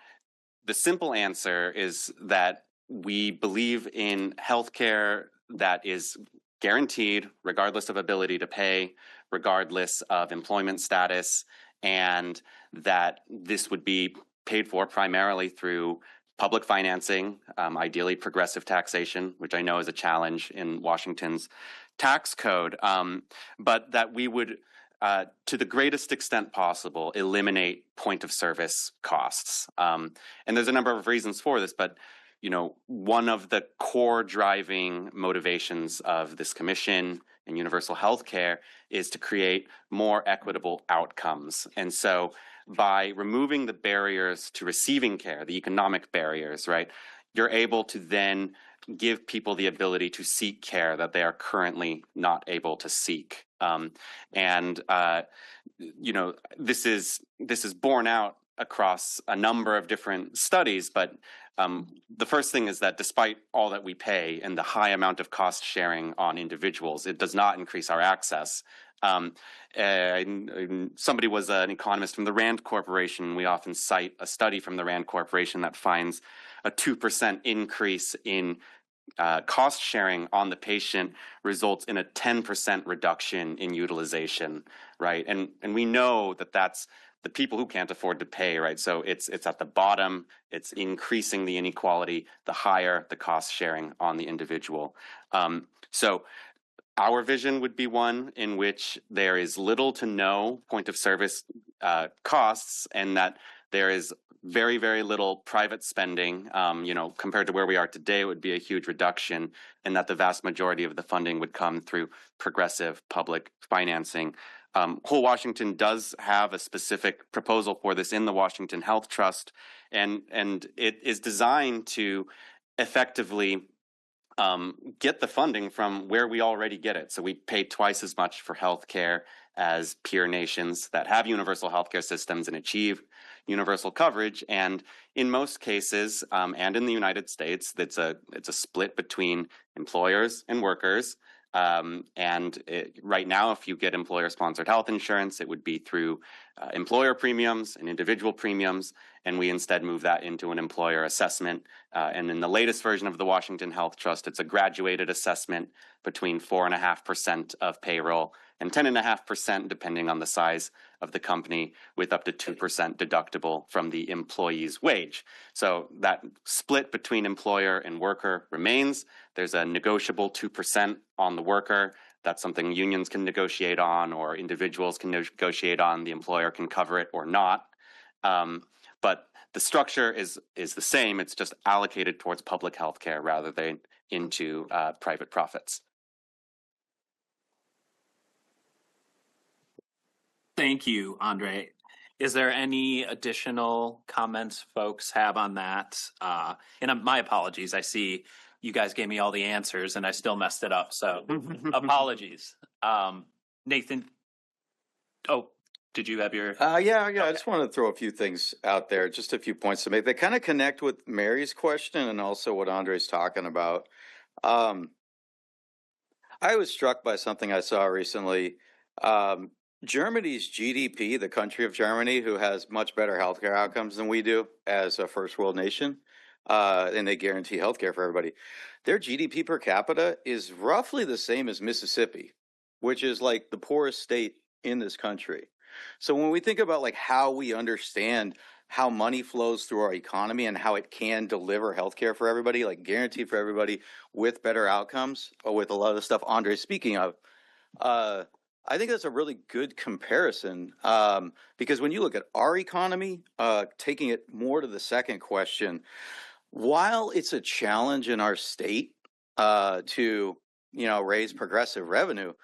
the simple answer is that we believe in healthcare that is guaranteed, regardless of ability to pay, regardless of employment status, and that this would be paid for primarily through public financing, ideally progressive taxation, which I know is a challenge in Washington's tax code, but that we would, to the greatest extent possible, eliminate point of service costs. And there's a number of reasons for this, but one of the core driving motivations of this commission and universal healthcare is to create more equitable outcomes. And so by removing the barriers to receiving care, the economic barriers, right, you're able to then give people the ability to seek care that they are currently not able to seek. This is borne out across a number of different studies, but the first thing is that despite all that we pay and the high amount of cost sharing on individuals, it does not increase our access. Somebody was an economist from the Rand Corporation. We often cite a study from the Rand Corporation that finds a 2% increase in cost sharing on the patient results in a 10% reduction in utilization, right? And we know that that's the people who can't afford to pay, right? So it's at the bottom, it's increasing the inequality, the higher the cost sharing on the individual. So our vision would be one in which there is little to no point of service costs, and that there is very, very little private spending. Compared to where we are today, it would be a huge reduction, and that the vast majority of the funding would come through progressive public financing. Whole Washington does have a specific proposal for this in the Washington Health Trust, and it is designed to effectively get the funding from where we already get it. So we pay twice as much for healthcare as peer nations that have universal healthcare systems and achieve universal coverage. And in most cases, and in the United States, it's a split between employers and workers. Right now, if you get employer-sponsored health insurance, it would be through employer premiums and individual premiums, and we instead move that into an employer assessment. And in the latest version of the Washington Health Trust, it's a graduated assessment between 4.5% of payroll and 10.5%, depending on the size of the company, with up to 2% deductible from the employee's wage. So that split between employer and worker remains. There's a negotiable 2% on the worker. That's something unions can negotiate on, or individuals can negotiate on. The employer can cover it or not. But the structure is the same. It's just allocated towards public health care rather than into private profits. Thank you, Andre. Is there any additional comments folks have on that? And my apologies. I see you guys gave me all the answers and I still messed it up. So apologies. Nathan, did you have your? Yeah. I just want to throw a few things out there, just a few points to make. They kind of connect with Mary's question and also what Andre's talking about. I was struck by something I saw recently. Germany's GDP, the country of Germany, who has much better healthcare outcomes than we do as a first world nation, and they guarantee healthcare for everybody. Their GDP per capita is roughly the same as Mississippi, which is like the poorest state in this country. So when we think about like how we understand how money flows through our economy and how it can deliver healthcare for everybody, like guaranteed for everybody with better outcomes, or with a lot of the stuff Andre's speaking of, I think that's a really good comparison, because when you look at our economy, taking it more to the second question, while it's a challenge in our state to raise progressive revenue,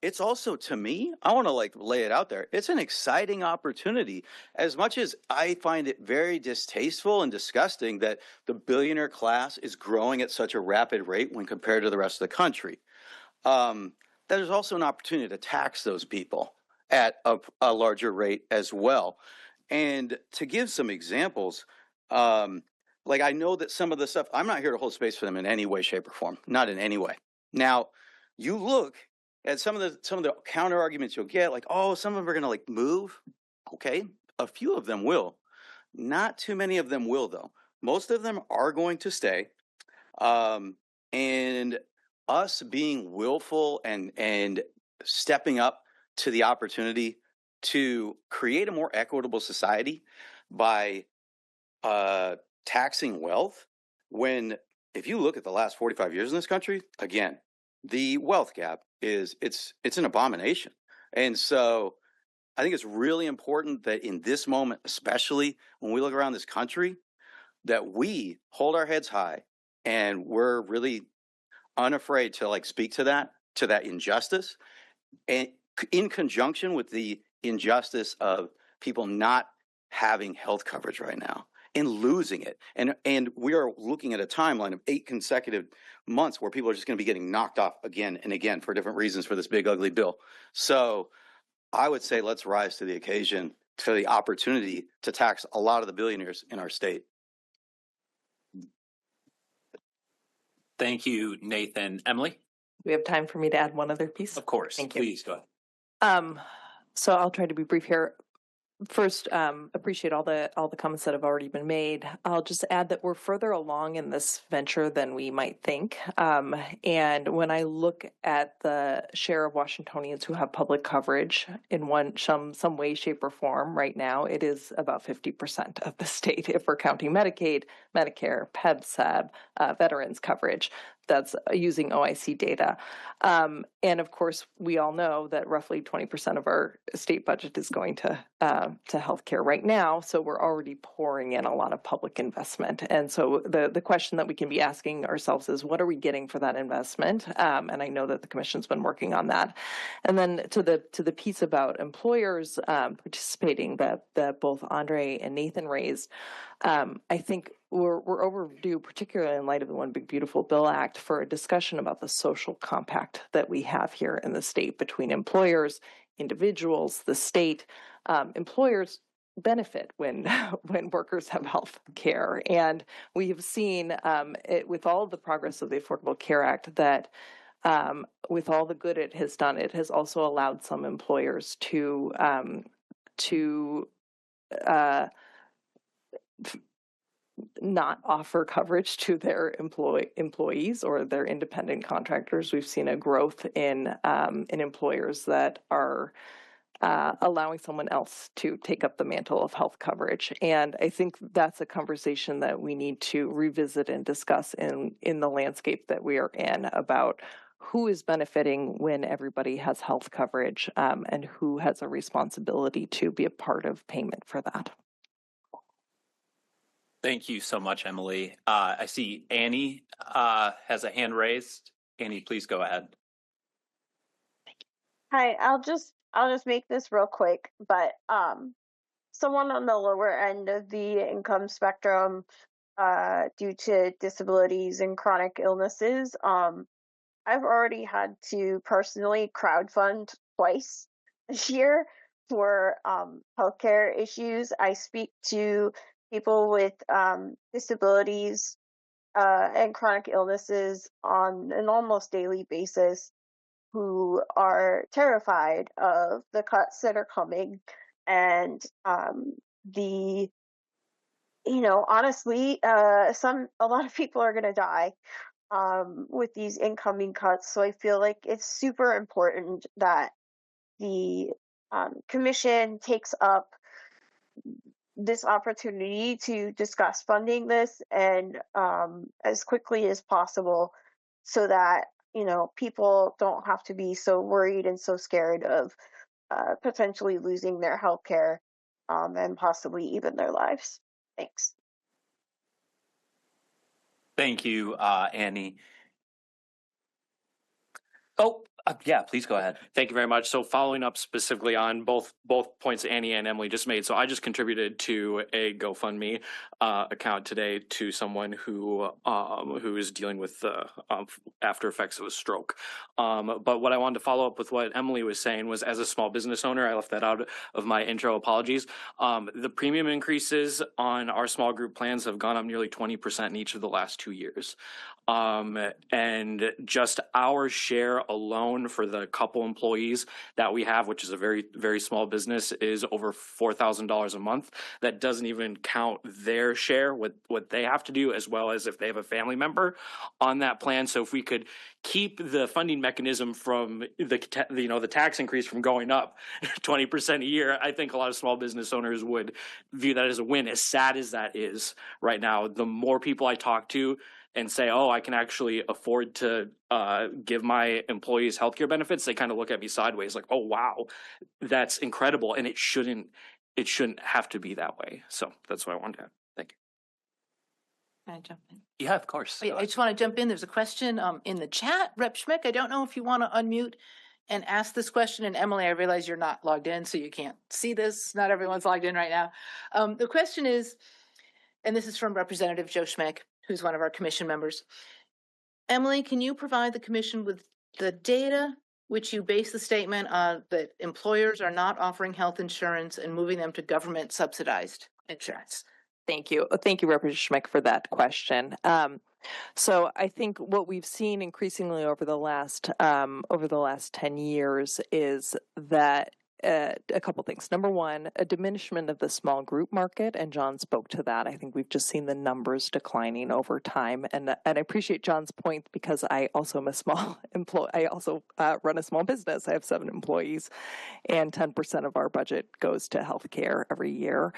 it's also, to me, I want to lay it out there, it's an exciting opportunity. As much as I find it very distasteful and disgusting that the billionaire class is growing at such a rapid rate when compared to the rest of the country, there's also an opportunity to tax those people at a larger rate as well. And to give some examples, I know that some of the stuff, I'm not here to hold space for them in any way, shape, or form, not in any way. Now, you look at some of the counter arguments you'll get, some of them are going to move. Okay, a few of them will. Not too many of them will, though. Most of them are going to stay. And us being willful and stepping up to the opportunity to create a more equitable society by taxing wealth, when if you look at the last 45 years in this country, again, the wealth gap it's an abomination. And so I think it's really important that in this moment, especially when we look around this country, that we hold our heads high and we're really unafraid to speak to that injustice, and in conjunction with the injustice of people not having health coverage right now. and losing it. And we are looking at a timeline of 8 consecutive months where people are just going to be getting knocked off again and again for different reasons for this big ugly bill. So I would say let's rise to the occasion, to the opportunity to tax a lot of the billionaires in our state. Thank you, Nathan. Emily? We have time for me to add one other piece? Of course. Thank you. Please go ahead. So I'll try to be brief here. First, appreciate all the comments that have already been made. I'll just add that we're further along in this venture than we might think. And when I look at the share of Washingtonians who have public coverage in some way, shape, or form right now, it is about 50% of the state if we're counting Medicaid, Medicare, PEB/SEB, veterans coverage. That's using OIC data. And of course, we all know that roughly 20% of our state budget is going to healthcare right now. So we're already pouring in a lot of public investment. And so the question that we can be asking ourselves is, what are we getting for that investment? And I know that the commission's been working on that. And then to the piece about employers participating that both Andre and Nathan raised, I think we're overdue, particularly in light of the One Big Beautiful Bill Act, for a discussion about the social compact that we have here in the state between employers, individuals, the state. Employers benefit when workers have health care, and we have seen with all of the progress of the Affordable Care Act that with all the good it has done, it has also allowed some employers to not offer coverage to their employees or their independent contractors. We've seen a growth in employers that are allowing someone else to take up the mantle of health coverage. And I think that's a conversation that we need to revisit and discuss in the landscape that we are in about who is benefiting when everybody has health coverage, and who has a responsibility to be a part of payment for that. Thank you so much, Emily. I see Annie has a hand raised. Annie, please go ahead. Hi, I'll just make this real quick, but someone on the lower end of the income spectrum due to disabilities and chronic illnesses, I've already had to personally crowdfund twice this year for healthcare issues. I speak to people with disabilities and chronic illnesses on an almost daily basis who are terrified of the cuts that are coming, and honestly, a lot of people are going to die with these incoming cuts. So I feel like it's super important that the commission takes up this opportunity to discuss funding this and as quickly as possible, so that people don't have to be so worried and so scared of potentially losing their health care and possibly even their lives. Thanks. Thank you, Annie. Oh, yeah, please go ahead. Thank you very much. So following up specifically on both points Annie and Emily just made. So I just contributed to a GoFundMe account today to someone who is dealing with the after effects of a stroke. But what I wanted to follow up with what Emily was saying was, as a small business owner, I left that out of my intro. Apologies. The premium increases on our small group plans have gone up nearly 20% in each of the last 2 years. And just our share alone for the couple employees that we have, which is a very, very small business, is over $4,000 a month. That doesn't even count their share, what they have to do, as well as if they have a family member on that plan. So if we could keep the funding mechanism from the tax increase from going up 20% a year, I think a lot of small business owners would view that as a win. As sad as that is right now, the more people I talk to and say, oh, I can actually afford to give my employees healthcare benefits, they kind of look at me sideways like, oh, wow, that's incredible. And it shouldn't have to be that way. So that's what I wanted to add. Thank you. Can I jump in? Yeah, of course. I just want to jump in. There's a question in the chat. Rep Schmick, I don't know if you want to unmute and ask this question. And Emily, I realize you're not logged in, so you can't see this. Not everyone's logged in right now. The question is, And this is from Representative Joe Schmick, who's one of our commission members. Emily, can you provide the commission with the data which you base the statement on that employers are not offering health insurance and moving them to government subsidized insurance? Thank you. Thank you, Representative Schmick, for that question. So I think what we've seen increasingly over the last 10 years is that a couple things. Number one, a diminishment of the small group market, and John spoke to that. I think we've just seen the numbers declining over time, and I appreciate John's point because I also am a small employee. I also run a small business. I have 7 employees, and 10% of our budget goes to healthcare every year.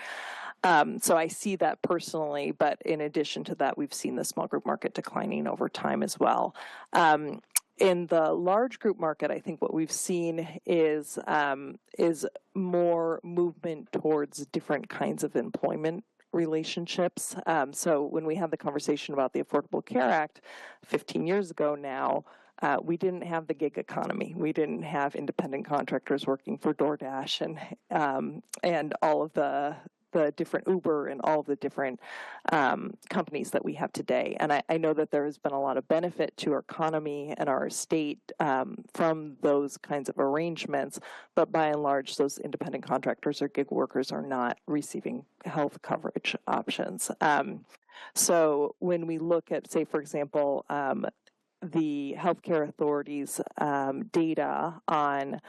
So I see that personally, but in addition to that, we've seen the small group market declining over time as well. In the large group market, I think what we've seen is more movement towards different kinds of employment relationships. So when we had the conversation about the Affordable Care Act 15 years ago now, we didn't have the gig economy. We didn't have independent contractors working for DoorDash and all of the different Uber and all of the different companies that we have today. And I know that there has been a lot of benefit to our economy and our state from those kinds of arrangements, but by and large, those independent contractors or gig workers are not receiving health coverage options. So when we look at, say, for example, the healthcare authorities' data on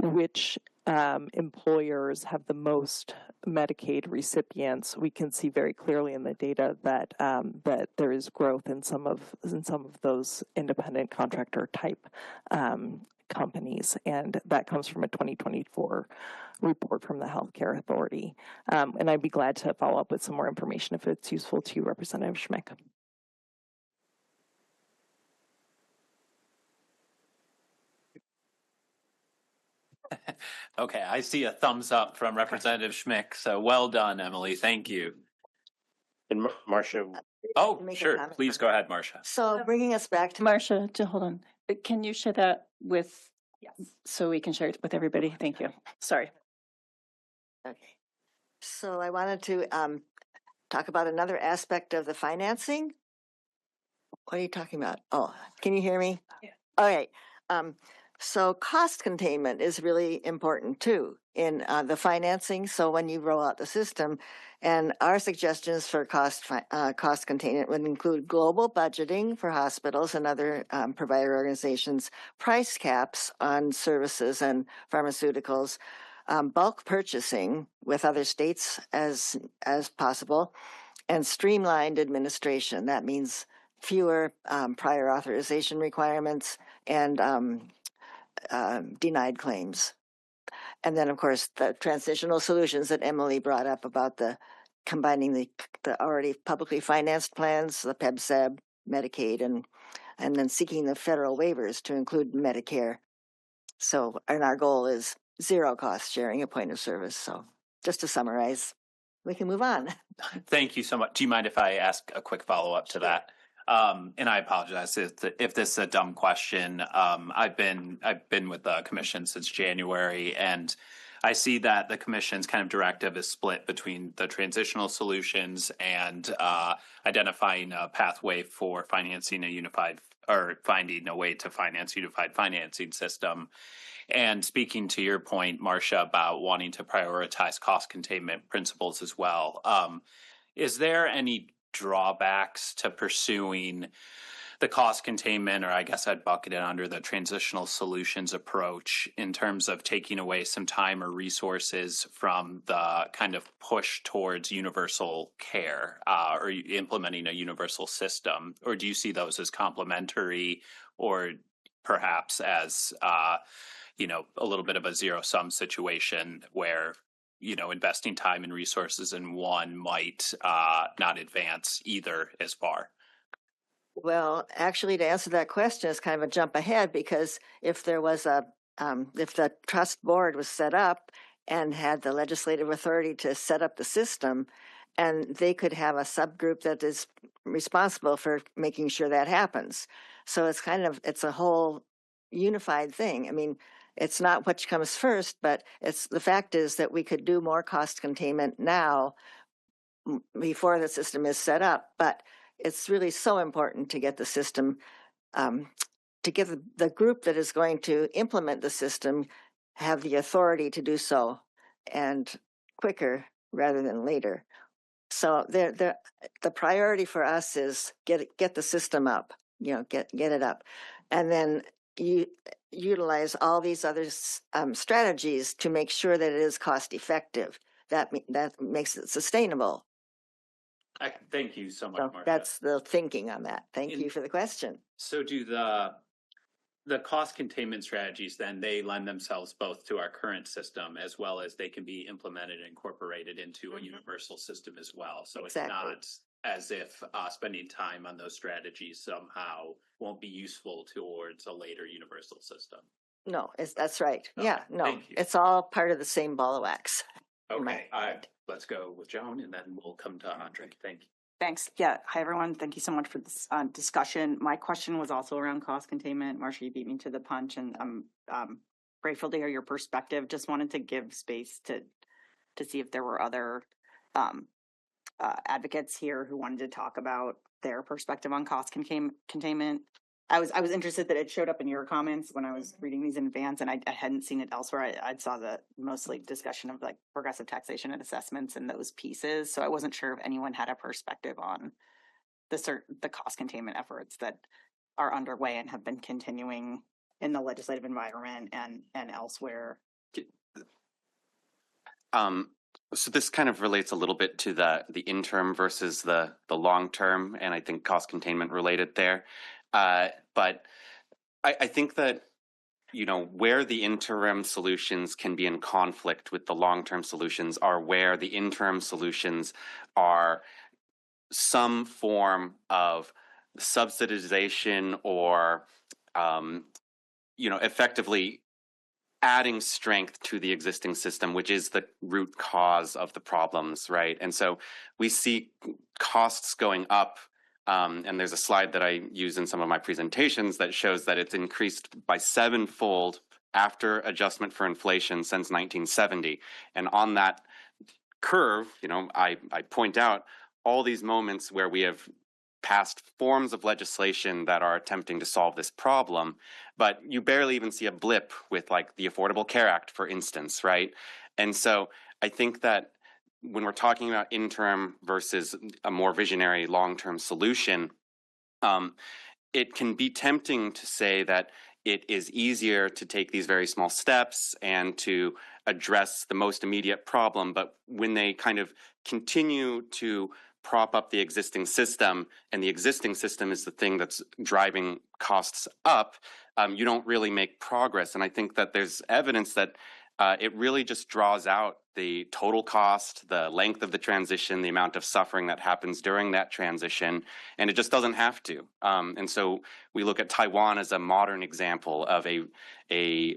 which employers have the most Medicaid recipients, we can see very clearly in the data that that there is growth in some of those independent contractor type companies, and that comes from a 2024 report from the Healthcare Authority. And I'd be glad to follow up with some more information if it's useful to you, Representative Schmick. Okay, I see a thumbs up from Representative Schmick. So well done, Emily. Thank you. And Marcia. Oh, sure. Please go ahead, Marcia. So bringing us back to Marcia, hold on. Can you share that with, so we can share it with everybody? Thank you. Sorry. Okay. So I wanted to talk about another aspect of the financing. What are you talking about? Oh, can you hear me? Yeah. All right. So cost containment is really important too in the financing. So when you roll out the system, and our suggestions for cost containment would include global budgeting for hospitals and other provider organizations, price caps on services and pharmaceuticals, bulk purchasing with other states as possible, and streamlined administration. That means fewer prior authorization requirements and denied claims. And then, of course, the transitional solutions that Emily brought up about the combining the already publicly financed plans, the PEB/SEB, Medicaid, and then seeking the federal waivers to include Medicare. So, and our goal is zero cost sharing at point of service. So just to summarize, we can move on. Thank you so much. Do you mind if I ask a quick follow-up to that? And I apologize if this is a dumb question. I've been with the commission since January, and I see that the commission's kind of directive is split between the transitional solutions and identifying a pathway for financing a unified, or finding a way to finance unified financing system. And speaking to your point, Marcia, about wanting to prioritize cost containment principles as well, is there any drawbacks to pursuing the cost containment, or I guess I'd bucket it under the transitional solutions approach, in terms of taking away some time or resources from the kind of push towards universal care or implementing a universal system? Or do you see those as complementary, or perhaps as a little bit of a zero-sum situation where investing time and resources in one might not advance either as far? Well, actually, to answer that question is kind of a jump ahead, because if there was if the trust board was set up and had the legislative authority to set up the system, and they could have a subgroup that is responsible for making sure that happens. So it's a whole unified thing. I mean, it's not which comes first, but the fact is that we could do more cost containment now before the system is set up. But it's really so important to get the system, to get the group that is going to implement the system have the authority to do so, and quicker rather than later. So the priority for us is get the system up, get it up, and then you utilize all these other strategies to make sure that it is cost effective. That makes it sustainable. Thank you so much, So Marcia. that's the thinking on that. Thank you for the question. So do the cost containment strategies, then they lend themselves both to our current system as well as they can be implemented and incorporated into a universal system as well. So Exactly. It's not as if spending time on those strategies somehow won't be useful towards a later universal system. No, that's right. Yeah, no, thank you. it's all part of the same ball of wax. Okay, let's go with Joan and then we'll come to Andre. Thank you. Thanks. Yeah. Hi, everyone. Thank you so much for this discussion. My question was also around cost containment. Marcia, you beat me to the punch, and I'm grateful to hear your perspective. Just wanted to give space to see if there were other advocates here who wanted to talk about their perspective on cost containment. I was interested that it showed up in your comments when I was reading these in advance, and I hadn't seen it elsewhere. I saw the mostly discussion of like progressive taxation and assessments and those pieces. So I wasn't sure if anyone had a perspective on the cost containment efforts that are underway and have been continuing in the legislative environment and elsewhere. So this kind of relates a little bit to the interim versus the long term, and I think cost containment related there. But I think that, where the interim solutions can be in conflict with the long-term solutions are where the interim solutions are some form of subsidization or, effectively adding strength to the existing system, which is the root cause of the problems, right? And so we see costs going up. And there's a slide that I use in some of my presentations that shows that it's increased by 7-fold after adjustment for inflation since 1970. And on that curve, I point out all these moments where we have passed forms of legislation that are attempting to solve this problem, but you barely even see a blip with like the Affordable Care Act, for instance, right? And so I think that when we're talking about interim versus a more visionary long-term solution, it can be tempting to say that it is easier to take these very small steps and to address the most immediate problem. But when they kind of continue to prop up the existing system, and the existing system is the thing that's driving costs up, you don't really make progress. And I think that there's evidence that it really just draws out the total cost, the length of the transition, the amount of suffering that happens during that transition, and it just doesn't have to. And so we look at Taiwan as a modern example of a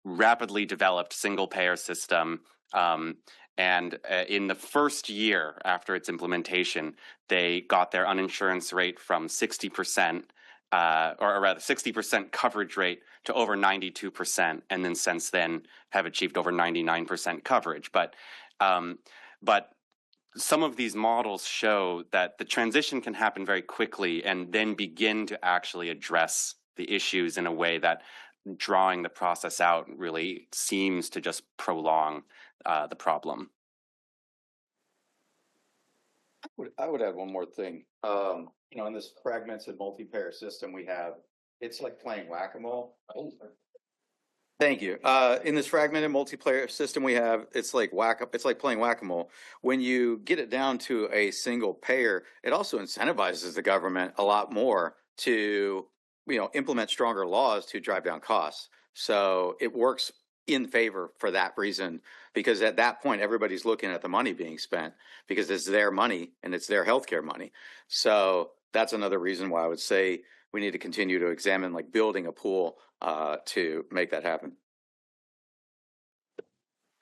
rapidly developed single-payer system. And in the first year after its implementation, they got their uninsurance rate from 60%, or rather 60% coverage rate to over 92%, and then since then have achieved over 99% coverage. But some of these models show that the transition can happen very quickly and then begin to actually address the issues in a way that drawing the process out really seems to just prolong the problem. I would add one more thing. In this fragmented multi-payer system we have, it's like playing whack-a-mole. Thank you. In this fragmented multiplayer system we have, it's like playing whack-a-mole. When you get it down to a single payer, it also incentivizes the government a lot more to, implement stronger laws to drive down costs. So it works in favor for that reason, because at that point everybody's looking at the money being spent because it's their money and it's their healthcare money. So that's another reason why I would say we need to continue to examine like building a pool to make that happen.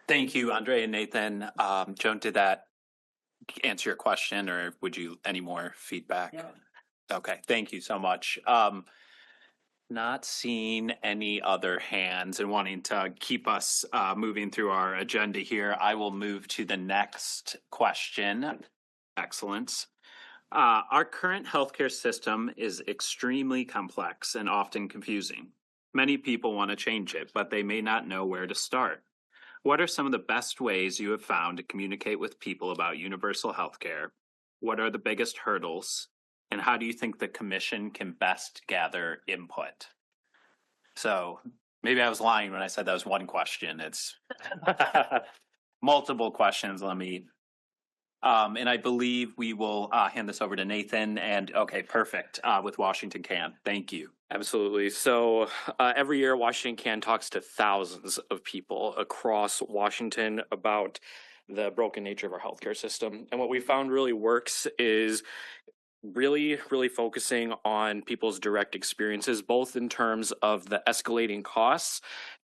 Thank you, Andre and Nathan. Joan, did that answer your question, or would you any more feedback? Yeah. Okay, thank you so much. Not seeing any other hands and wanting to keep us moving through our agenda here, I will move to the next question. Excellent. Our current healthcare system is extremely complex and often confusing. Many people want to change it, but they may not know where to start. What are some of the best ways you have found to communicate with people about universal healthcare? What are the biggest hurdles? And how do you think the commission can best gather input? So maybe I was lying when I said that was one question. It's multiple questions. Let me and I believe we will hand this over to Nathan. And okay, perfect. With Washington Can. Thank you. Absolutely. So every year, Washington Can talks to thousands of people across Washington about the broken nature of our healthcare system. And what we found really works is really focusing on people's direct experiences, both in terms of the escalating costs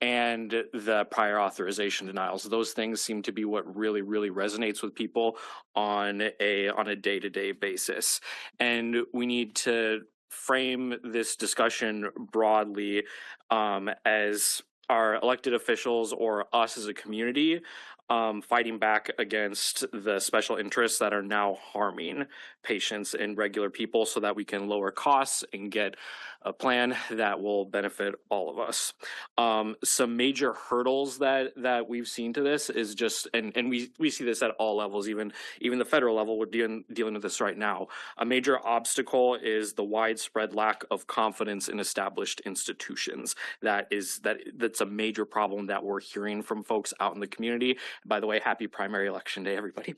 and the prior authorization denials. Those things seem to be what really resonates with people on a day-to-day basis. And we need to frame this discussion broadly as our elected officials or us as a community fighting back against the special interests that are now harming patients and regular people so that we can lower costs and get a plan that will benefit all of us. Some major hurdles that we've seen to this is just, and we see this at all levels, even the federal level, we're dealing with this right now. A major obstacle is the widespread lack of confidence in established institutions. That's a major problem that we're hearing from folks out in the community. By the way, happy primary election day, everybody.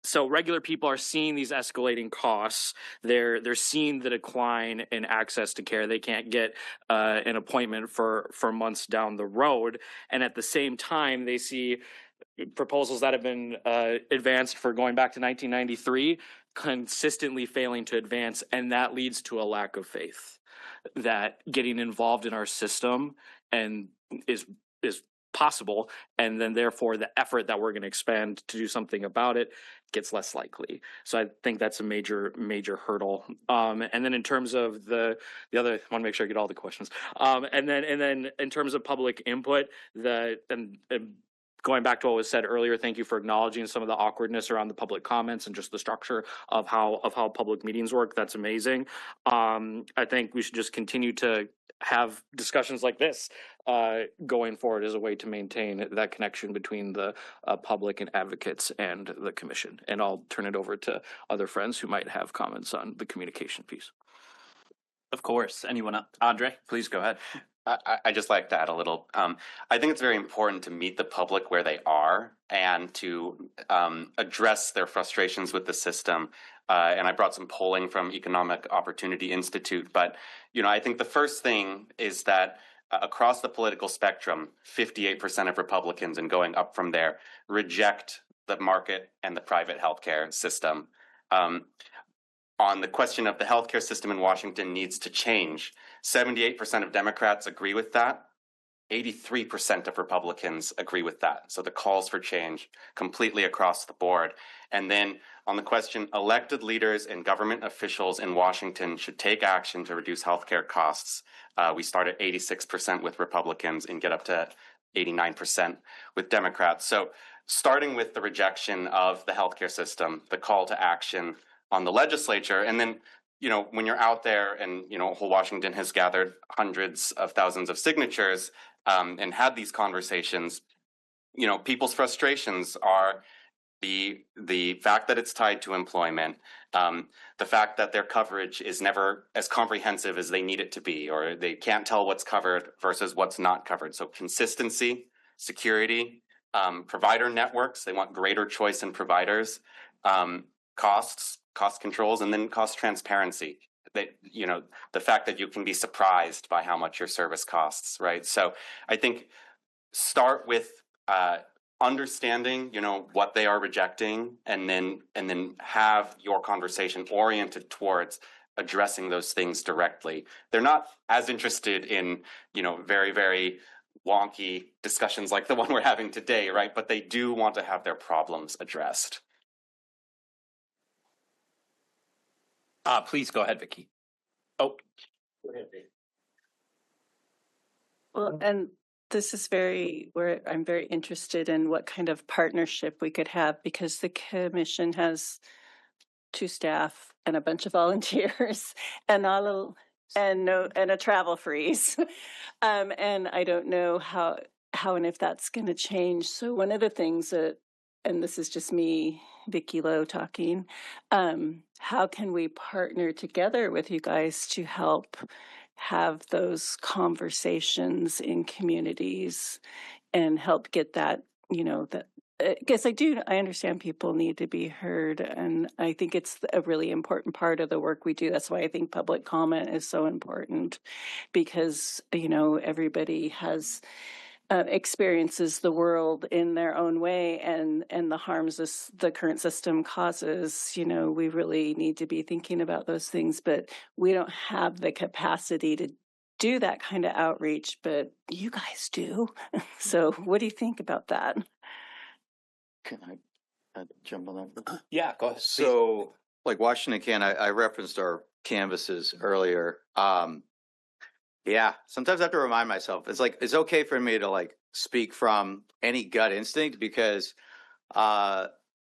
So regular people are seeing these escalating costs. They're seeing the decline in access to care. They can't get an appointment for months down the road. And at the same time, they see proposals that have been advanced for going back to 1993 consistently failing to advance. And that leads to a lack of faith that getting involved in our system and is possible, and then therefore the effort that we're going to expend to do something about it gets less likely. So I think that's a major hurdle. And then in terms of the other, I want to make sure I get all the questions. And then in terms of public input, going back to what was said earlier, thank you for acknowledging some of the awkwardness around the public comments and just the structure of how public meetings work. That's amazing. I think we should just continue to have discussions like this going forward as a way to maintain that connection between the public and advocates and the commission. And I'll turn it over to other friends who might have comments on the communication piece. Of course. Anyone else? Andre, please go ahead. I just like to add a little. I think it's very important to meet the public where they are and to address their frustrations with the system. And I brought some polling from Economic Opportunity Institute. But, I think the first thing is that across the political spectrum, 58% of Republicans, and going up from there, reject the market and the private healthcare system. On the question of the healthcare system in Washington needs to change, 78% of Democrats agree with that. 83% of Republicans agree with that. So the calls for change completely across the board. And then on the question, elected leaders and government officials in Washington should take action to reduce healthcare costs. We start at 86% with Republicans and get up to 89% with Democrats. So starting with the rejection of the healthcare system, the call to action on the legislature, and then when you're out there and whole Washington has gathered hundreds of thousands of signatures and had these conversations, people's frustrations are the fact that it's tied to employment, the fact that their coverage is never as comprehensive as they need it to be, or they can't tell what's covered versus what's not covered. So consistency, security, provider networks, they want greater choice in providers, cost controls, and then cost transparency. That the fact that you can be surprised by how much your service costs, right? So I think start with understanding what they are rejecting, and then have your conversation oriented towards addressing those things directly. They're not as interested in very wonky discussions like the one we're having today, right? But they do want to have their problems addressed. Please go ahead, Vicki. Oh. Well, and this is where I'm very interested in what kind of partnership we could have, because the commission has 2 staff and a bunch of volunteers and a travel freeze. And I don't know how and if that's going to change. So one of the things that, and this is just me, Vicki Lowe, talking, how can we partner together with you guys to help have those conversations in communities and help get that, that, because I understand people need to be heard, and I think it's a really important part of the work we do. That's why I think public comment is so important, because everybody has experiences the world in their own way, and the harms the current system causes. We really need to be thinking about those things, but we don't have the capacity to do that kind of outreach, but you guys do. So what do you think about that? Can I jump on that? Yeah, go ahead. So, like Washington Can, I referenced our canvases earlier. Yeah, sometimes I have to remind myself, it's okay for me to like speak from any gut instinct, because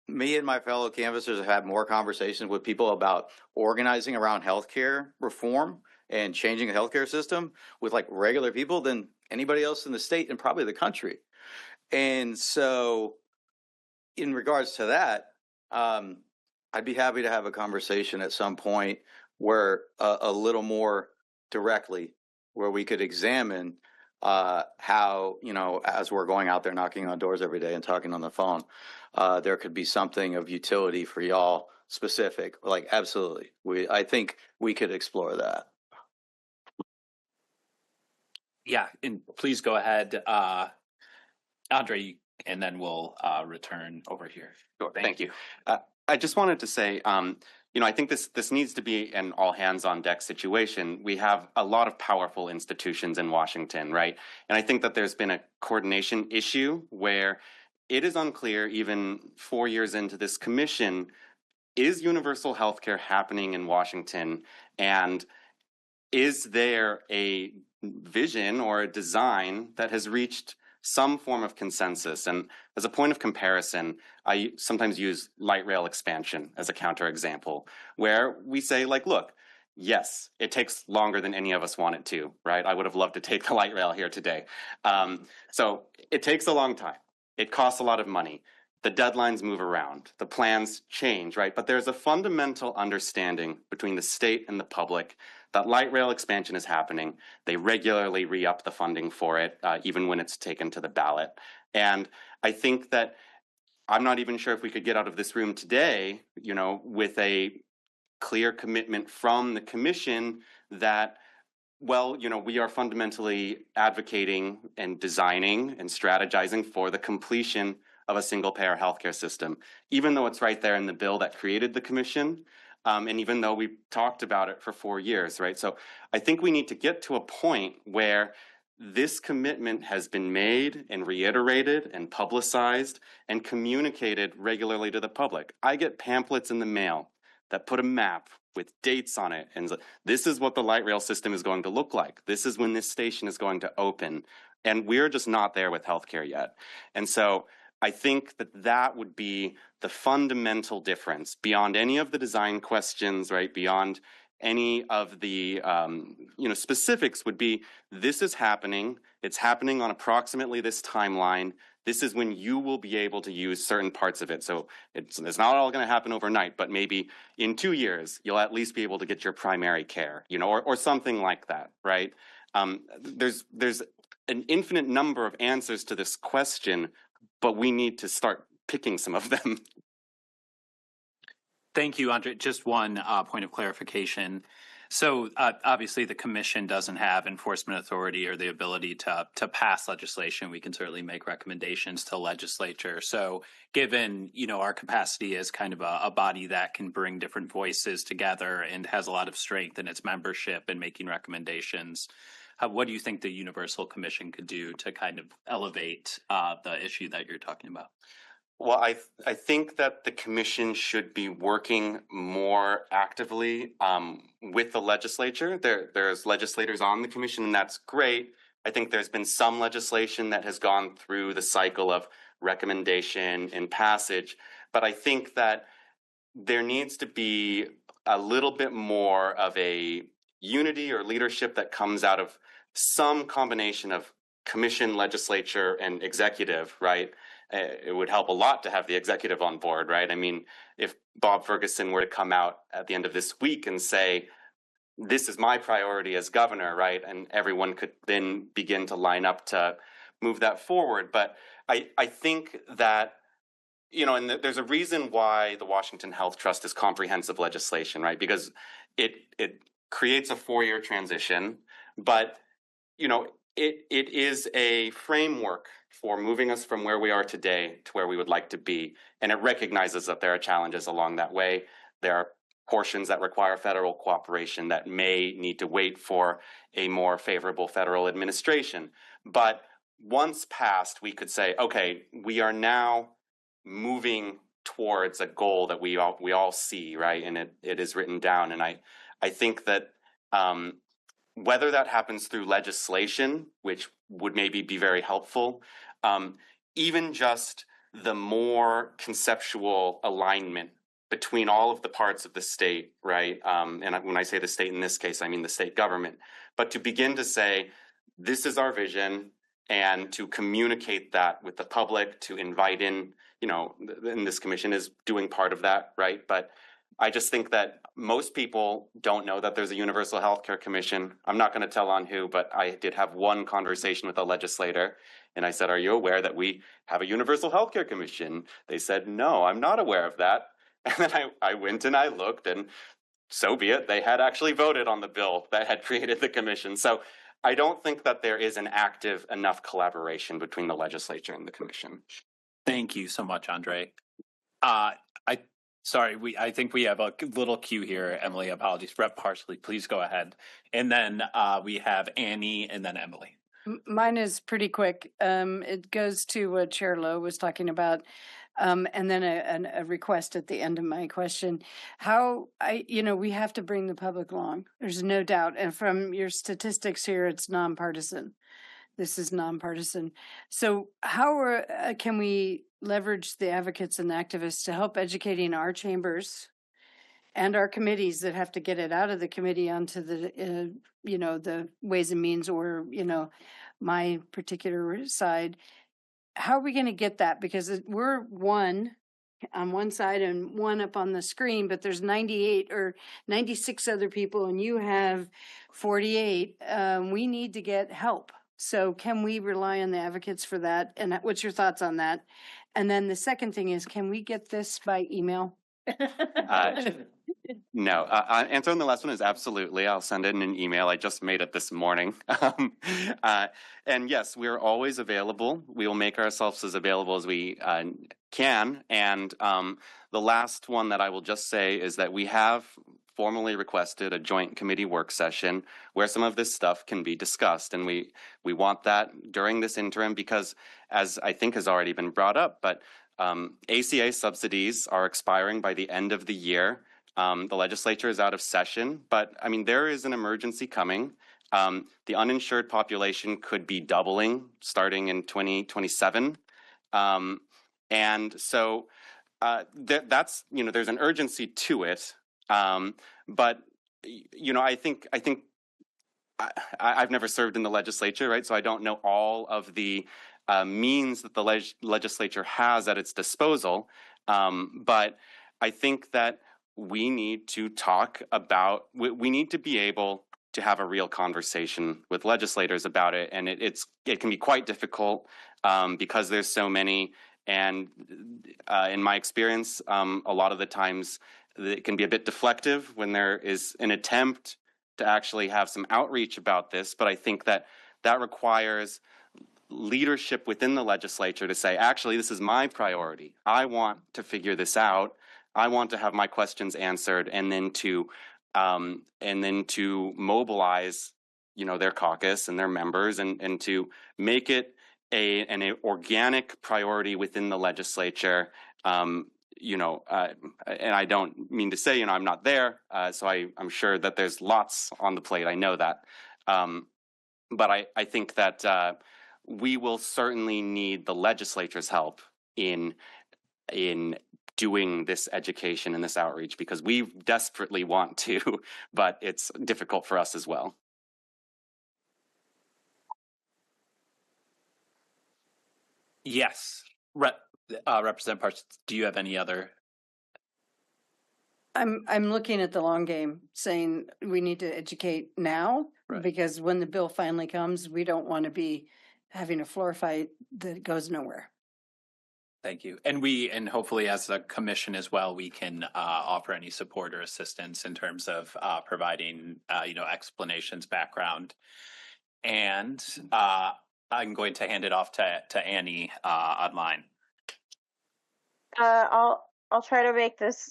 me and my fellow canvassers have had more conversations with people about organizing around healthcare reform and changing the healthcare system with like regular people than anybody else in the state and probably the country. And so in regards to that, I'd be happy to have a conversation at some point where a little more directly, where we could examine how, as we're going out there knocking on doors every day and talking on the phone, there could be something of utility for y'all specific. Like, absolutely. I think we could explore that. Yeah, and please go ahead, Andre, and then we'll return over here. Sure, thank you. I just wanted to say, I think this needs to be an all hands on deck situation. We have a lot of powerful institutions in Washington, right? And I think that there's been a coordination issue where it is unclear, even 4 years into this commission, is universal healthcare happening in Washington? And is there a vision or a design that has reached some form of consensus? And as a point of comparison, I sometimes use light rail expansion as a counterexample, where we say, like, look, yes, it takes longer than any of us want it to, right? I would have loved to take the light rail here today. So it takes a long time. It costs a lot of money. The deadlines move around. The plans change, right? But there's a fundamental understanding between the state and the public that light rail expansion is happening. They regularly re-up the funding for it, even when it's taken to the ballot. And I think that I'm not even sure if we could get out of this room today, with a clear commitment from the commission that, well, we are fundamentally advocating and designing and strategizing for the completion of a single payer healthcare system, even though it's right there in the bill that created the commission. And even though we've talked about it for 4 years, right? So I think we need to get to a point where this commitment has been made and reiterated and publicized and communicated regularly to the public. I get pamphlets in the mail that put a map with dates on it, and this is what the light rail system is going to look like. This is when this station is going to open. And we're just not there with healthcare yet. And so I think that would be the fundamental difference beyond any of the design questions, right? Beyond any of the specifics would be, this is happening. It's happening on approximately this timeline. This is when you will be able to use certain parts of it. So it's not all going to happen overnight, but maybe in 2 years, you'll at least be able to get your primary care, or something like that, right? There's an infinite number of answers to this question, but we need to start picking some of them. Thank you, Andre. Just one point of clarification. So obviously the commission doesn't have enforcement authority or the ability to pass legislation. We can certainly make recommendations to legislature. So given, our capacity as kind of a body that can bring different voices together and has a lot of strength in its membership and making recommendations, what do you think the Universal Commission could do to kind of elevate the issue that you're talking about? Well, I think that the commission should be working more actively with the legislature. There's legislators on the commission, and that's great. I think there's been some legislation that has gone through the cycle of recommendation and passage, but I think that there needs to be a little bit more of a unity or leadership that comes out of some combination of commission, legislature, and executive, right? It would help a lot to have the executive on board, right? I mean, if Bob Ferguson were to come out at the end of this week and say, this is my priority as governor, right? And everyone could then begin to line up to move that forward. But I think that, you know, and there's a reason why the Washington Health Trust is comprehensive legislation, right? Because it creates a 4-year transition, but, you know, it is a framework for moving us from where we are today to where we would like to be. And it recognizes that there are challenges along that way. There are portions that require federal cooperation that may need to wait for a more favorable federal administration. But once passed, we could say, okay, we are now moving towards a goal that we all see, right? And it is written down. And I think that whether that happens through legislation, which would maybe be very helpful, even just the more conceptual alignment between all of the parts of the state, right? And when I say the state in this case, I mean the state government. But to begin to say, this is our vision, and to communicate that with the public, to invite in, you know, and this commission is doing part of that, right? But I just think that most people don't know that there's a Universal Healthcare Commission. I'm not going to tell on who, but I did have one conversation with a legislator, and I said, are you aware that we have a Universal Healthcare Commission? They said, no, I'm not aware of that. And then I went and I looked, and so be it. They had actually voted on the bill that had created the commission. So I don't think that there is an active enough collaboration between the legislature and the commission. Thank you so much, Andre. I think we have a little queue here, Emily. Apologies. Rep Parsley, please go ahead. And then we have Annie and then Emily. Mine is pretty quick. It goes to what Chair Lowe was talking about. And then a request at the end of my question. We have to bring the public along. There's no doubt. And from your statistics here, it's nonpartisan. This is nonpartisan. So how can we leverage the advocates and activists to help educating our chambers and our committees that have to get it out of the committee onto the, the Ways and Means or, my particular side? How are we going to get that? Because we're one on one side and one up on the screen, but there's 98 or 96 other people and you have 48. We need to get help. So can we rely on the advocates for that? And what's your thoughts on that? And then the second thing is, can we get this by email? No, answer on the last one is absolutely. I'll send it in an email. I just made it this morning. And yes, we're always available. We will make ourselves as available as we can. And the last one that I will just say is that we have formally requested a joint committee work session where some of this stuff can be discussed. And we want that during this interim because, as I think has already been brought up, but ACA subsidies are expiring by the end of the year. The legislature is out of session, but I mean, there is an emergency coming. The uninsured population could be doubling starting in 2027. And so that's, there's an urgency to it. But, I think I've never served in the legislature, right? So I don't know all of the means that the legislature has at its disposal. But I think that we need to talk about, we need to be able to have a real conversation with legislators about it. And it can be quite difficult because there's so many. And in my experience, a lot of the times it can be a bit deflective when there is an attempt to actually have some outreach about this. But I think that requires leadership within the legislature to say, actually, this is my priority. I want to figure this out. I want to have my questions answered, and then to mobilize, their caucus and their members, and to make it an organic priority within the legislature. And I don't mean to say, I'm not there, so I'm sure that there's lots on the plate. I know that. I think that we will certainly need the legislature's help in doing this education and this outreach, because we desperately want to, but it's difficult for us as well. Yes. Representative Parsons, do you have any other? I'm looking at the long game, saying we need to educate now, because when the bill finally comes, we don't want to be having a floor fight that goes nowhere. Thank you. And hopefully as a commission as well, we can offer any support or assistance in terms of providing, explanations, background. And I'm going to hand it off to Annie online. I'll try to make this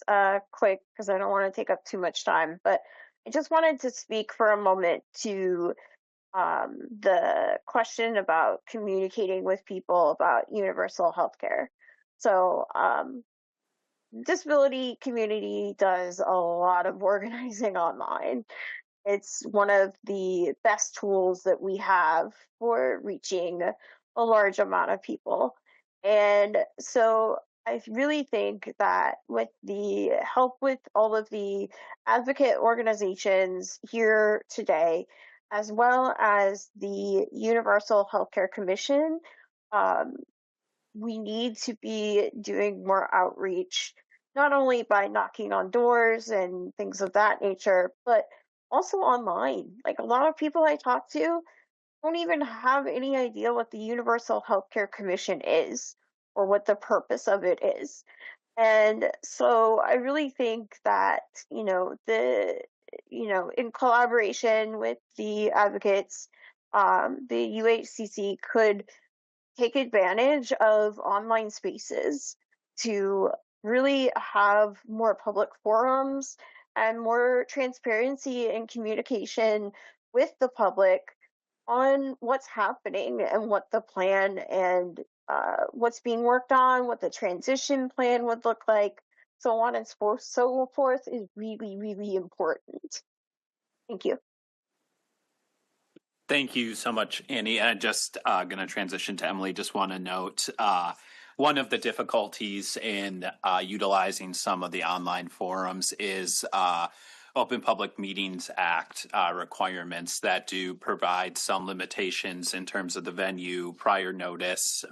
quick because I don't want to take up too much time, but I just wanted to speak for a moment to the question about communicating with people about universal healthcare. So disability community does a lot of organizing online. It's one of the best tools that we have for reaching a large amount of people. And so I really think that with the help with all of the advocate organizations here today, as well as the Universal Healthcare Commission, we need to be doing more outreach, not only by knocking on doors and things of that nature, but also online. Like a lot of people I talk to don't even have any idea what the Universal Healthcare Commission is or what the purpose of it is. And so I really think that, in collaboration with the advocates, the UHCC could take advantage of online spaces to really have more public forums and more transparency and communication with the public on what's happening and what the plan and what's being worked on, what the transition plan would look like, so on and so forth is really, really important. Thank you. Thank you so much, Annie. I'm just going to transition to Emily. Just want to note one of the difficulties in utilizing some of the online forums is Open Public Meetings Act requirements that do provide some limitations in terms of the venue, prior notice,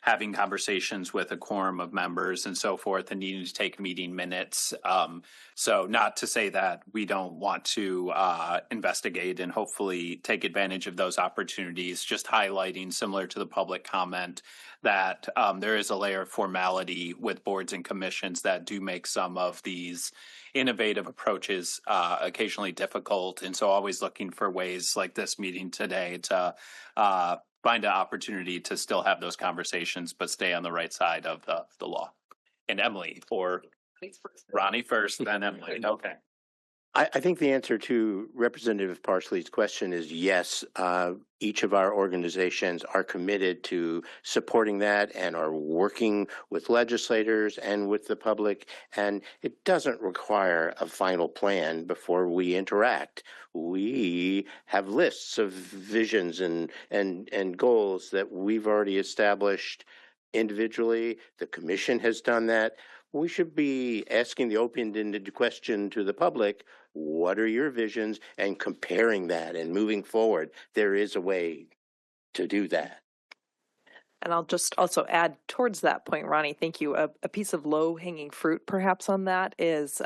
having conversations with a quorum of members and so forth, and needing to take meeting minutes. So not to say that we don't want to investigate and hopefully take advantage of those opportunities, just highlighting, similar to the public comment, that there is a layer of formality with boards and commissions that do make some of these innovative approaches occasionally difficult. And so always looking for ways like this meeting today to find an opportunity to still have those conversations, but stay on the right side of the law. And Emily, or Ronnie first, then Emily. Okay. I think the answer to Representative Parsley's question is yes. Each of our organizations are committed to supporting that and are working with legislators and with the public. And it doesn't require a final plan before we interact. We have lists of visions and goals that we've already established individually. The commission has done that. We should be asking the open-ended question to the public, what are your visions, and comparing that and moving forward. There is a way to do that. And I'll just also add towards that point, Ronnie, thank you. A piece of low-hanging fruit perhaps on that is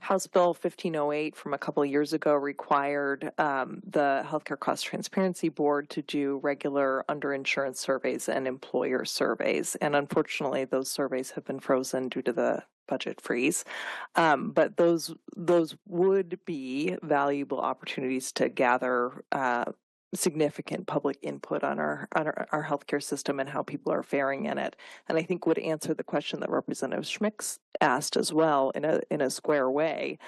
House Bill 1508 from a couple of years ago required the Healthcare Cost Transparency Board to do regular underinsurance surveys and employer surveys. And unfortunately, those surveys have been frozen due to the budget freeze. But those would be valuable opportunities to gather significant public input on our healthcare system and how people are faring in it. And I think would answer the question that Representative Schmicks asked as well in a square way,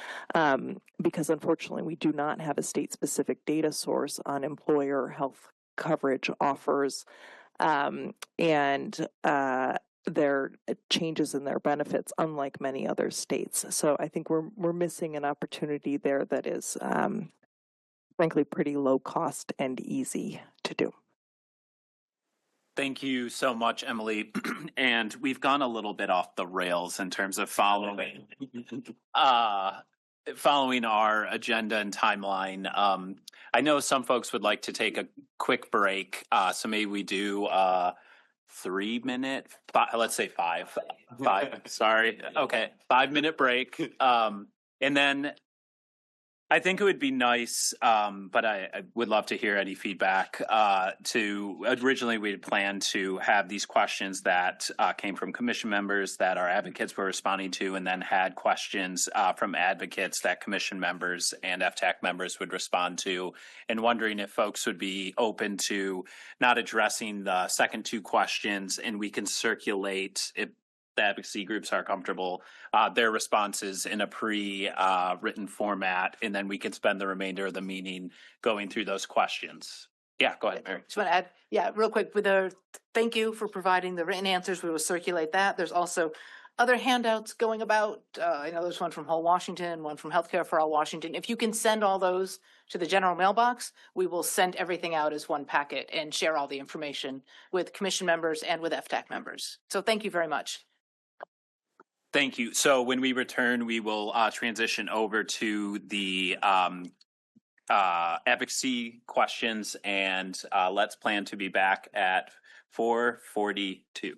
because unfortunately we do not have a state-specific data source on employer health coverage offers and their changes in their benefits, unlike many other states. So I think we're missing an opportunity there that is frankly pretty low cost and easy to do. Thank you so much, Emily. And we've gone a little bit off the rails in terms of following our agenda and timeline. I know some folks would like to take a quick break, so maybe we do 3 minute, let's say five. Sorry, okay, 5 minute break, and then I think it would be nice, but I would love to hear any feedback. Originally, we had planned to have these questions that came from commission members that our advocates were responding to, and then had questions from advocates that commission members and FTAC members would respond to, and wondering if folks would be open to not addressing the second 2 questions, and we can circulate if the advocacy groups are comfortable, their responses in a pre-written format, and then we can spend the remainder of the meeting going through those questions. Yeah, go ahead, Mary. Just want to add, real quick, thank you for providing the written answers. We will circulate that. There's also other handouts going about. I know there's one from Whole Washington, one from Healthcare for All Washington. If you can send all those to the general mailbox, we will send everything out as one packet and share all the information with commission members and with FTAC members. So thank you very much. Thank you. So when we return, we will transition over to the advocacy questions, and let's plan to be back at 4:42.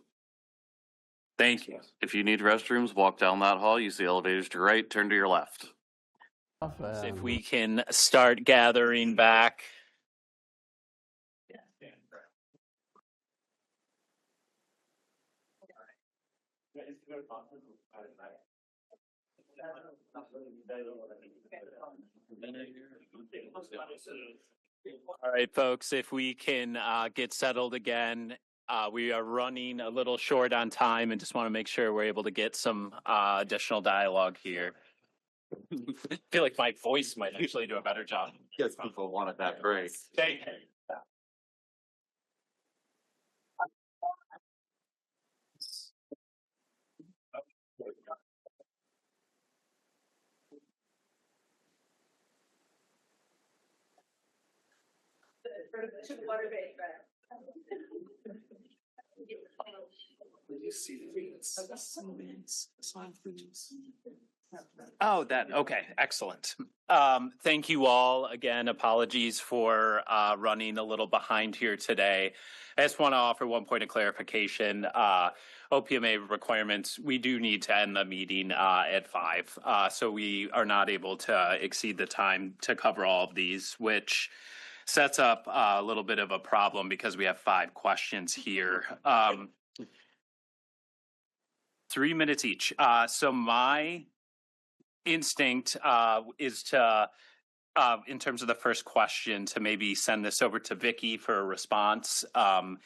Thank you. If you need restrooms, walk down that hall. Use the elevators to your right, turn to your left. If we can start gathering back. All right, folks, if we can get settled again. We are running a little short on time and just want to make sure we're able to get some additional dialogue here. I feel like my voice might actually do a better job. Yes, people wanted that break. Thank you. Oh, okay, excellent. Thank you all. Again, apologies for running a little behind here today. I just want to offer one point of clarification. OPMA requirements, we do need to end the meeting at 5. So we are not able to exceed the time to cover all of these, which sets up a little bit of a problem because we have 5 questions here. 3 minutes each. So my instinct is to, in terms of the first question, to maybe send this over to Vicky for a response, and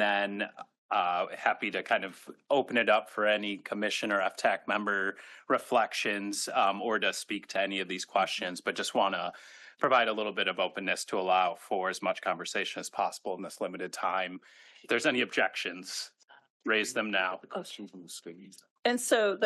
then happy to kind of open it up for any commission or FTAC member reflections, or to speak to any of these questions, but just want to provide a little bit of openness to allow for as much conversation as possible in this limited time. If there's any objections, raise them now. And so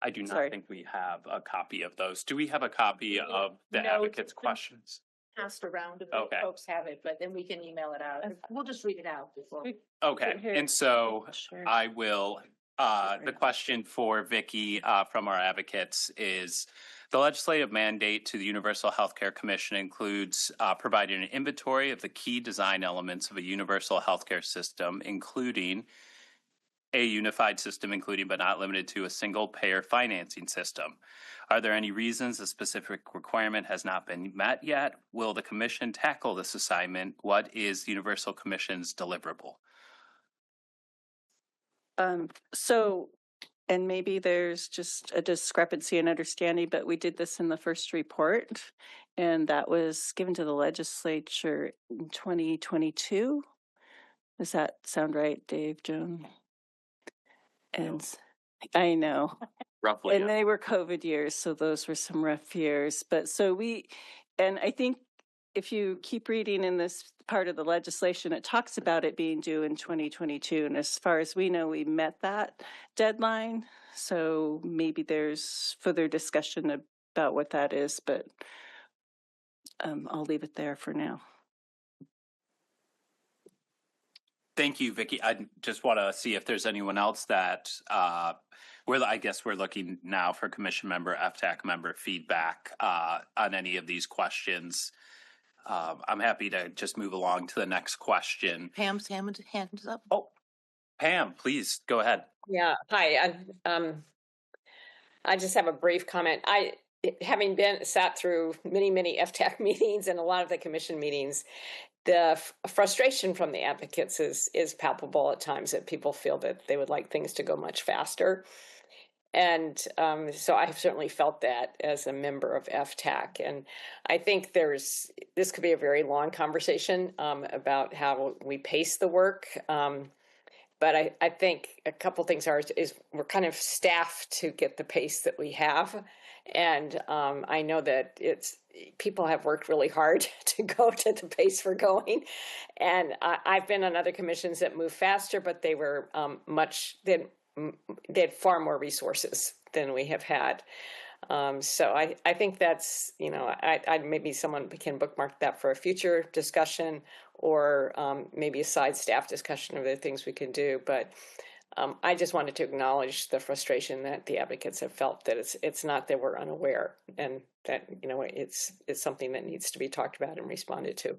I do not think we have a copy of those. Do we have a copy of the advocates' questions? Passed around if Okay. folks have it, but then we can email it out. We'll just read it out before. Okay, and so I will, the question for Vicky from our advocates is, the legislative mandate to the Universal Healthcare Commission includes providing an inventory of the key design elements of a universal healthcare system, including a unified system, including but not limited to a single payer financing system. Are there any reasons a specific requirement has not been met yet? Will the commission tackle this assignment? What is the Universal Commission's deliverable? And maybe there's just a discrepancy in understanding, but we did this in the first report, and that was given to the legislature in 2022. Does that sound right, Dave, Joan? And I know. Roughly. And they were COVID years, so those were some rough years. But and I think if you keep reading in this part of the legislation, it talks about it being due in 2022. And as far as we know, we met that deadline. So maybe there's further discussion about what that is, but I'll leave it there for now. Thank you, Vicki. I just want to see if there's anyone else that I guess we're looking now for commission member, FTAC member feedback on any of these questions. I'm happy to just move along to the next question. Pam's hand is up. Oh, Pam, please go ahead. Yeah, hi. I just have a brief comment. Having sat through many FTAC meetings and a lot of the commission meetings, the frustration from the advocates is palpable at times, that people feel that they would like things to go much faster. And so I've certainly felt that as a member of FTAC. And I think this could be a very long conversation about how we pace the work. But I think a couple things is we're kind of staffed to get the pace that we have. And I know that people have worked really hard to go to the pace we're going. And I've been on other commissions that move faster, but they were they had far more resources than we have had. So I think that's, maybe someone can bookmark that for a future discussion, or maybe a side staff discussion of the things we can do. But I just wanted to acknowledge the frustration that the advocates have felt, that it's not that we're unaware, and that, it's something that needs to be talked about and responded to.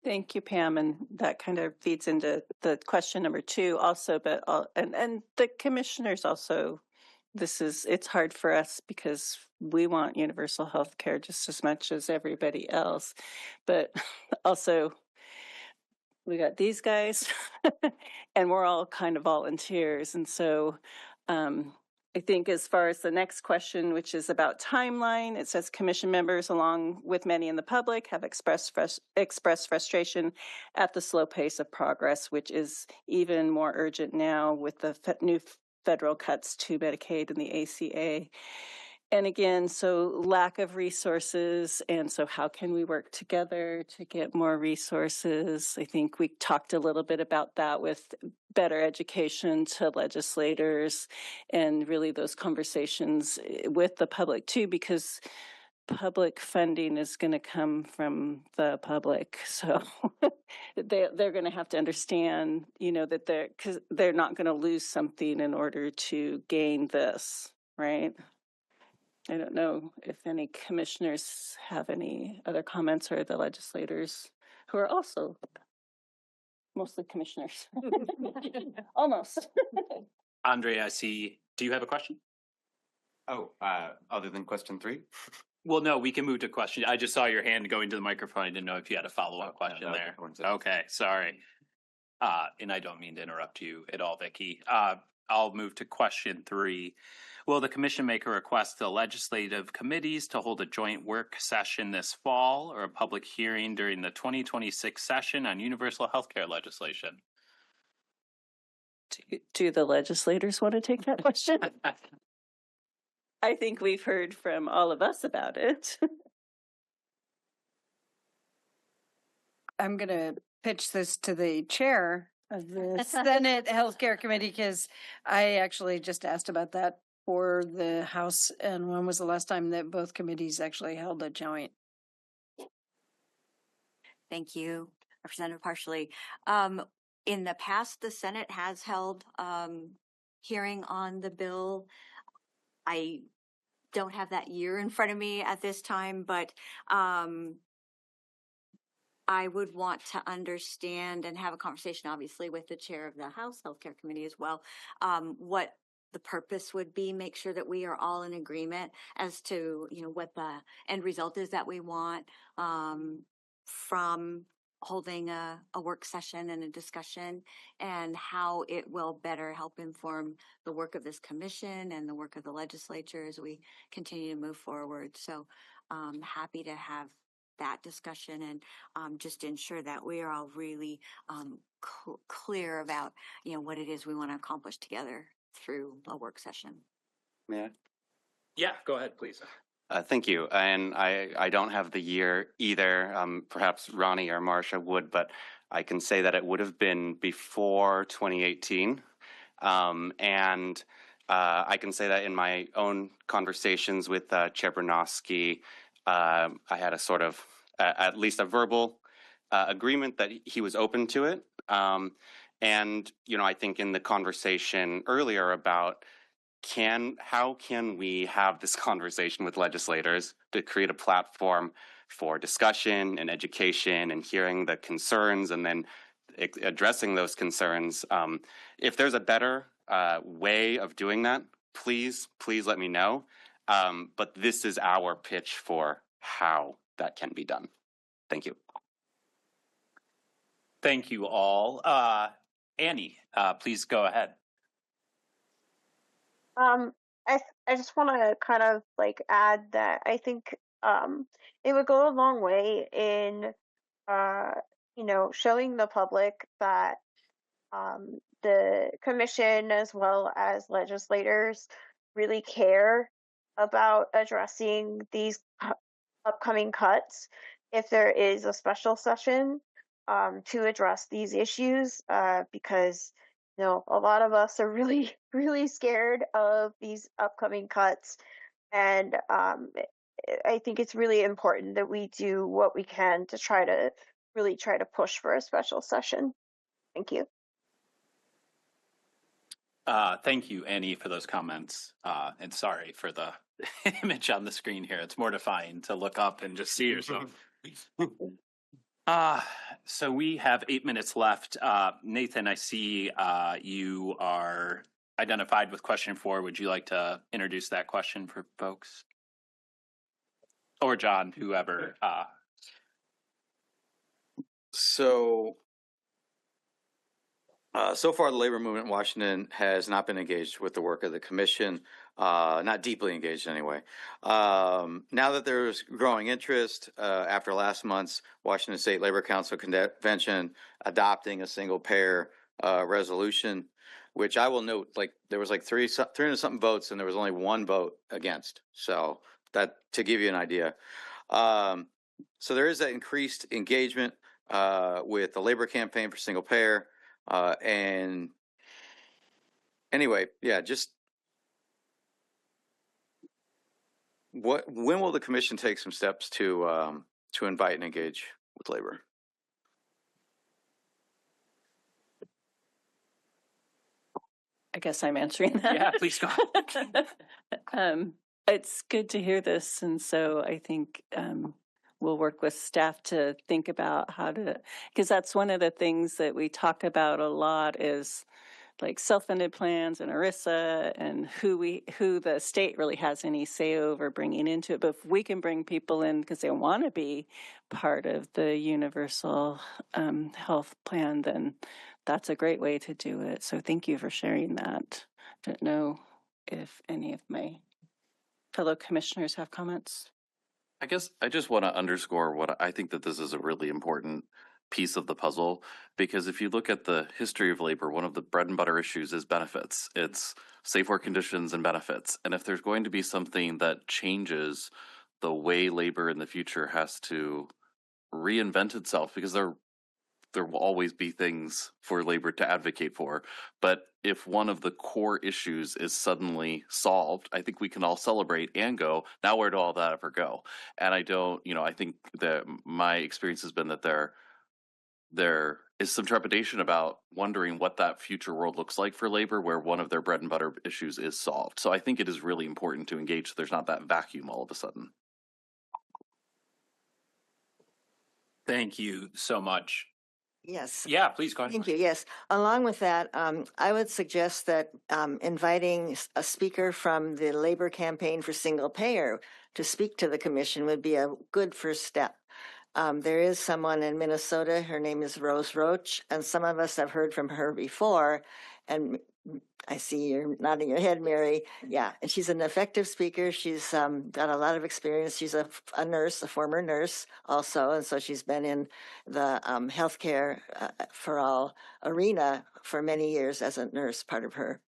Thank you, Pam. And that kind of feeds into the question number 2 also, but and the commissioners also, it's hard for us because we want universal health care just as much as everybody else. But also, we got these guys and we're all kind of volunteers. And so I think as far as the next question, which is about timeline, it says commission members, along with many in the public, have expressed frustration at the slow pace of progress, which is even more urgent now with the new federal cuts to Medicaid and the ACA. And again, so lack of resources. And so how can we work together to get more resources? I think we talked a little bit about that with better education to legislators, and really those conversations with the public too, because public funding is going to come from the public. So they're going to have to understand, that because they're not going to lose something in order to gain this, right? I don't know if any commissioners have any other comments, or the legislators who are also mostly commissioners. Almost. Andre, I see. Do you have a question? Oh, other than question 3? Well, no, we can move to question. I just saw your hand going to the microphone. I didn't know if you had a follow-up question there. Okay, sorry. And I don't mean to interrupt you at all, Vicki. I'll move to question 3. Will the commission make a request to the legislative committees to hold a joint work session this fall, or a public hearing during the 2026 session on universal healthcare legislation? Do the legislators want to take that question? I think we've heard from all of us about it. I'm going to pitch this to the chair of the Senate Healthcare Committee, because I actually just asked about that for the House. And when was the last time that both committees actually held a joint? Thank you, Representative Partially. In the past, the Senate has held hearing on the bill. I don't have that year in front of me at this time, but I would want to understand and have a conversation, obviously, with the chair of the House Healthcare Committee as well, what the purpose would be, make sure that we are all in agreement as to, what the end result is that we want from holding a work session and a discussion, and how it will better help inform the work of this commission and the work of the legislature as we continue to move forward. So happy to have that discussion, and just ensure that we are all really clear about, what it is we want to accomplish together through a work session. Yeah. Yeah, go ahead, please. Thank you. And I don't have the year either. Perhaps Ronnie or Marcia would, but I can say that it would have been before 2018. And I can say that in my own conversations with Chair Bernowski, I had a sort of, at least a verbal agreement that he was open to it. And, you know, I think in the conversation earlier about how can we have this conversation with legislators to create a platform for discussion and education and hearing the concerns and then addressing those concerns. If there's a better way of doing that, please let me know. But this is our pitch for how that can be done. Thank you. Thank you all. Annie, please go ahead. I just want to kind of like add that I think it would go a long way in showing the public that the commission as well as legislators really care about addressing these upcoming cuts if there is a special session to address these issues because a lot of us are really really scared of these upcoming cuts, and I think it's really important that we do what we can to try to push for a special session. Thank you. Thank you, Annie, for those comments. And sorry for the image on the screen here. It's mortifying to look up and just see yourself. So we have 8 minutes left. Nathan, I see you are identified with question 4. Would you like to introduce that question for folks? Or John, whoever. So far, the labor movement in Washington has not been engaged with the work of the commission, not deeply engaged anyway. Now that there's growing interest after last month's Washington State Labor Council convention adopting a single payer resolution, which I will note, like there was like 300 something votes and there was only 1 vote against. So that to give you an idea. So there is that increased engagement with the labor campaign for single payer. And anyway, yeah, just when will the commission take some steps to invite and engage with labor? I guess I'm answering that. Yeah, please go. It's good to hear this, and so I think we'll work with staff to think about how to, because that's one of the things that we talk about a lot is like self-funded plans and ERISA and who the state really has any say over bringing into it. But if we can bring people in because they want to be part of the universal health plan, then that's a great way to do it. So thank you for sharing that. I don't know if any of my fellow commissioners have comments. I guess I just want to underscore what I think that this is a really important piece of the puzzle, because if you look at the history of labor, one of the bread and butter issues is benefits. It's safe work conditions and benefits. And if there's going to be something that changes the way labor in the future has to reinvent itself, because there will always be things for labor to advocate for. But if one of the core issues is suddenly solved, I think we can all celebrate and go, now where do all that ever go? And I think that my experience has been that there is some trepidation about wondering what that future world looks like for labor, where one of their bread and butter issues is solved. So I think it is really important to engage so there's not that vacuum all of a sudden. Thank you so much. Yes. Yeah, please go ahead. Thank you. Yes. Along with that, I would suggest that inviting a speaker from the labor campaign for single payer to speak to the commission would be a good first step. There is someone in Minnesota, her name is Rose Roach, and some of us have heard from her before, and I see you're nodding your head, Mary. Yeah, and she's an effective speaker. She's got a lot of experience. She's a nurse, a former nurse also, and so she's been in the healthcare for all arena for many years as a nurse. Part of her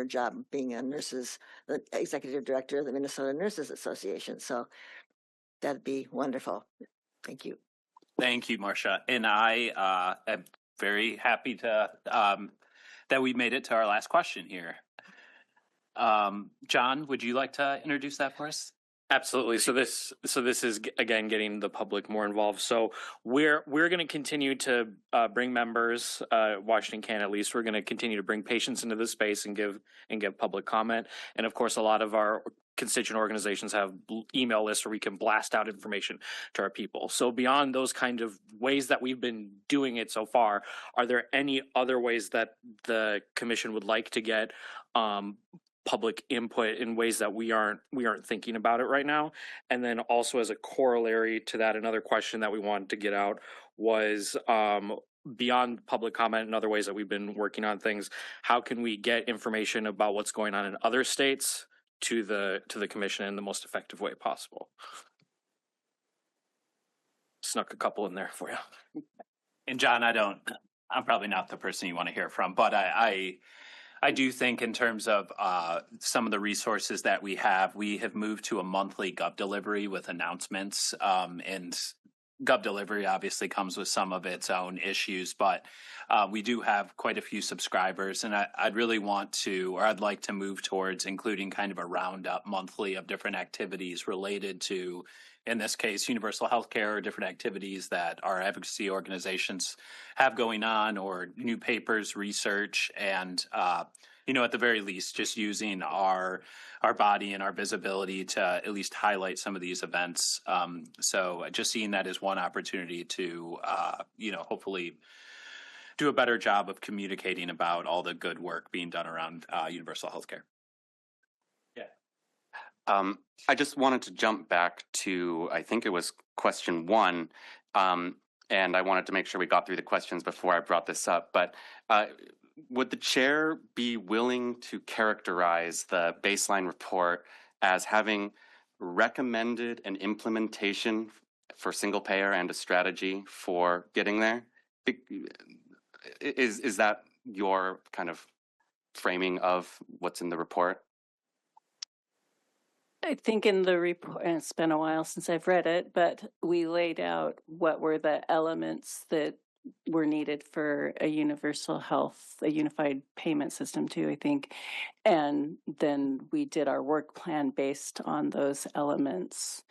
job being the executive director of the Minnesota Nurses Association. So that'd be wonderful. Thank you. Thank you, Marcia. And I am very happy to that we made it to our last question here. John, would you like to introduce that for us? Absolutely. So this is again getting the public more involved. So we're going to continue to bring members, Washington Can at least. We're going to continue to bring patients into this space and give public comment. And of course, a lot of our constituent organizations have email lists where we can blast out information to our people. So beyond those kind of ways that we've been doing it so far, are there any other ways that the commission would like to get public input in ways that we aren't thinking about it right now? And then also as a corollary to that, another question that we wanted to get out was beyond public comment and other ways that we've been working on things, how can we get information about what's going on in other states to the commission in the most effective way possible? Snuck a couple in there for you. And John, I'm probably not the person you want to hear from, but I do think in terms of some of the resources that we have moved to a monthly Gov delivery with announcements, and Gov delivery obviously comes with some of its own issues, but we do have quite a few subscribers, and I'd like to move towards including kind of a roundup monthly of different activities related to, in this case, universal healthcare, or different activities that our advocacy organizations have going on, or new papers, research, and at the very least, just using our body and our visibility to at least highlight some of these events. So just seeing that as one opportunity to, hopefully do a better job of communicating about all the good work being done around universal healthcare. I just wanted to jump back to, I think it was question 1, and I wanted to make sure we got through the questions before I brought this up, but would the chair be willing to characterize the baseline report as having recommended an implementation for single payer and a strategy for getting there? Is that your kind of framing of what's in the report? I think in the report, and it's been a while since I've read it, but we laid out what were the elements that were needed for a universal health, a unified payment system too, I think. And then we did our work plan based on those elements.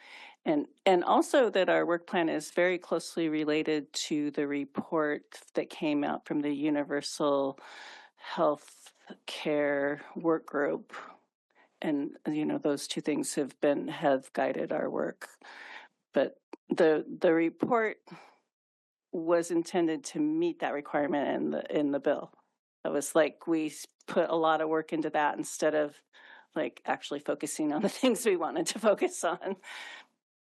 And also that our work plan is very closely related to the report that came out from the Universal Health Care Work Group. And, those two things have guided our work. But the report was intended to meet that requirement in the bill. It was like we put a lot of work into that instead of like actually focusing on the things we wanted to focus on.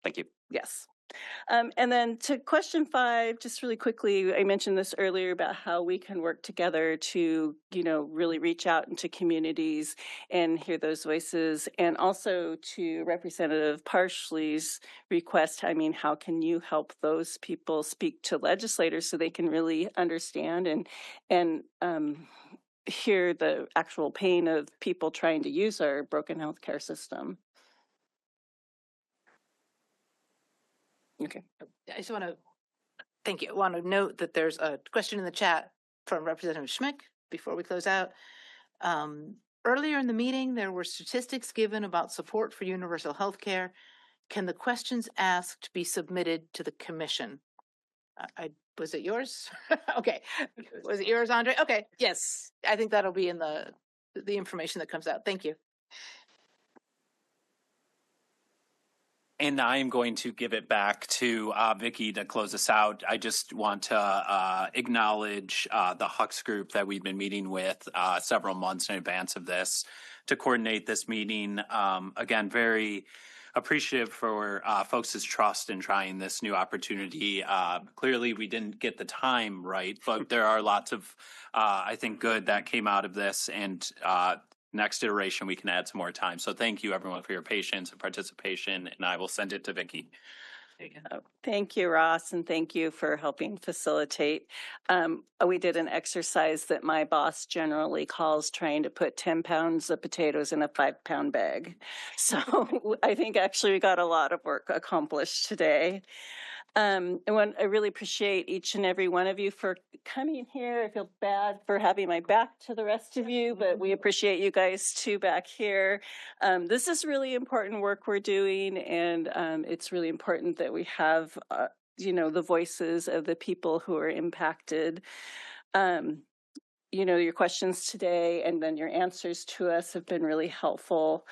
Thank you. Yes. And then to question 5, just really quickly, I mentioned this earlier about how we can work together to, really reach out into communities and hear those voices. And also to Representative Parsley's request, how can you help those people speak to legislators so they can really understand and hear the actual pain of people trying to use our broken healthcare system? Okay. I just want to thank you. I want to note that there's a question in the chat from Representative Schmick before we close out. Earlier in the meeting, there were statistics given about support for universal health care. Can the questions asked be submitted to the commission? Was it yours? Okay. Was it yours, Andre? Okay. Yes. I think that'll be in the information that comes out. Thank you. And I'm going to give it back to Vicki to close us out. I just want to acknowledge the Hux group that we've been meeting with several months in advance of this to coordinate this meeting. Again, very appreciative for folks' trust in trying this new opportunity. Clearly, we didn't get the time right, but there are lots of, I think, good that came out of this, and next iteration, we can add some more time. So thank you, everyone, for your patience and participation, and I will send it to Vicki. Thank you, Ross, and thank you for helping facilitate. We did an exercise that my boss generally calls trying to put 10 pounds of potatoes in a 5-pound bag. So I think actually we got a lot of work accomplished today. I really appreciate each and every one of you for coming here. I feel bad for having my back to the rest of you, but we appreciate you guys too back here. This is really important work we're doing, and it's really important that we have, the voices of the people who are impacted. Your questions today and then your answers to us have been really helpful.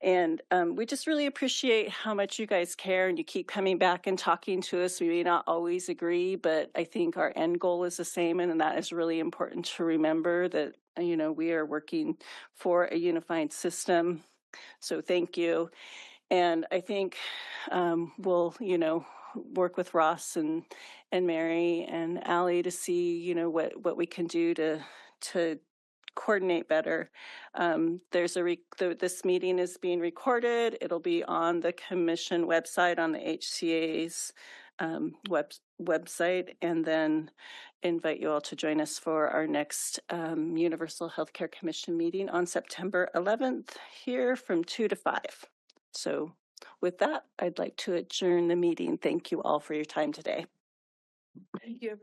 And we just really appreciate how much you guys care and you keep coming back and talking to us. We may not always agree, but I think our end goal is the same. And that is really important to remember that, we are working for a unified system. So thank you. And I think we'll, work with Ross and Mary and Allie to see, what we can do to coordinate better. This meeting is being recorded. It'll be on the commission website, on the HCA's website, and then invite you all to join us for our next Universal Healthcare Commission meeting on September 11th here from 2 to 5. So with that, I'd like to adjourn the meeting. Thank you all for your time today. Thank you.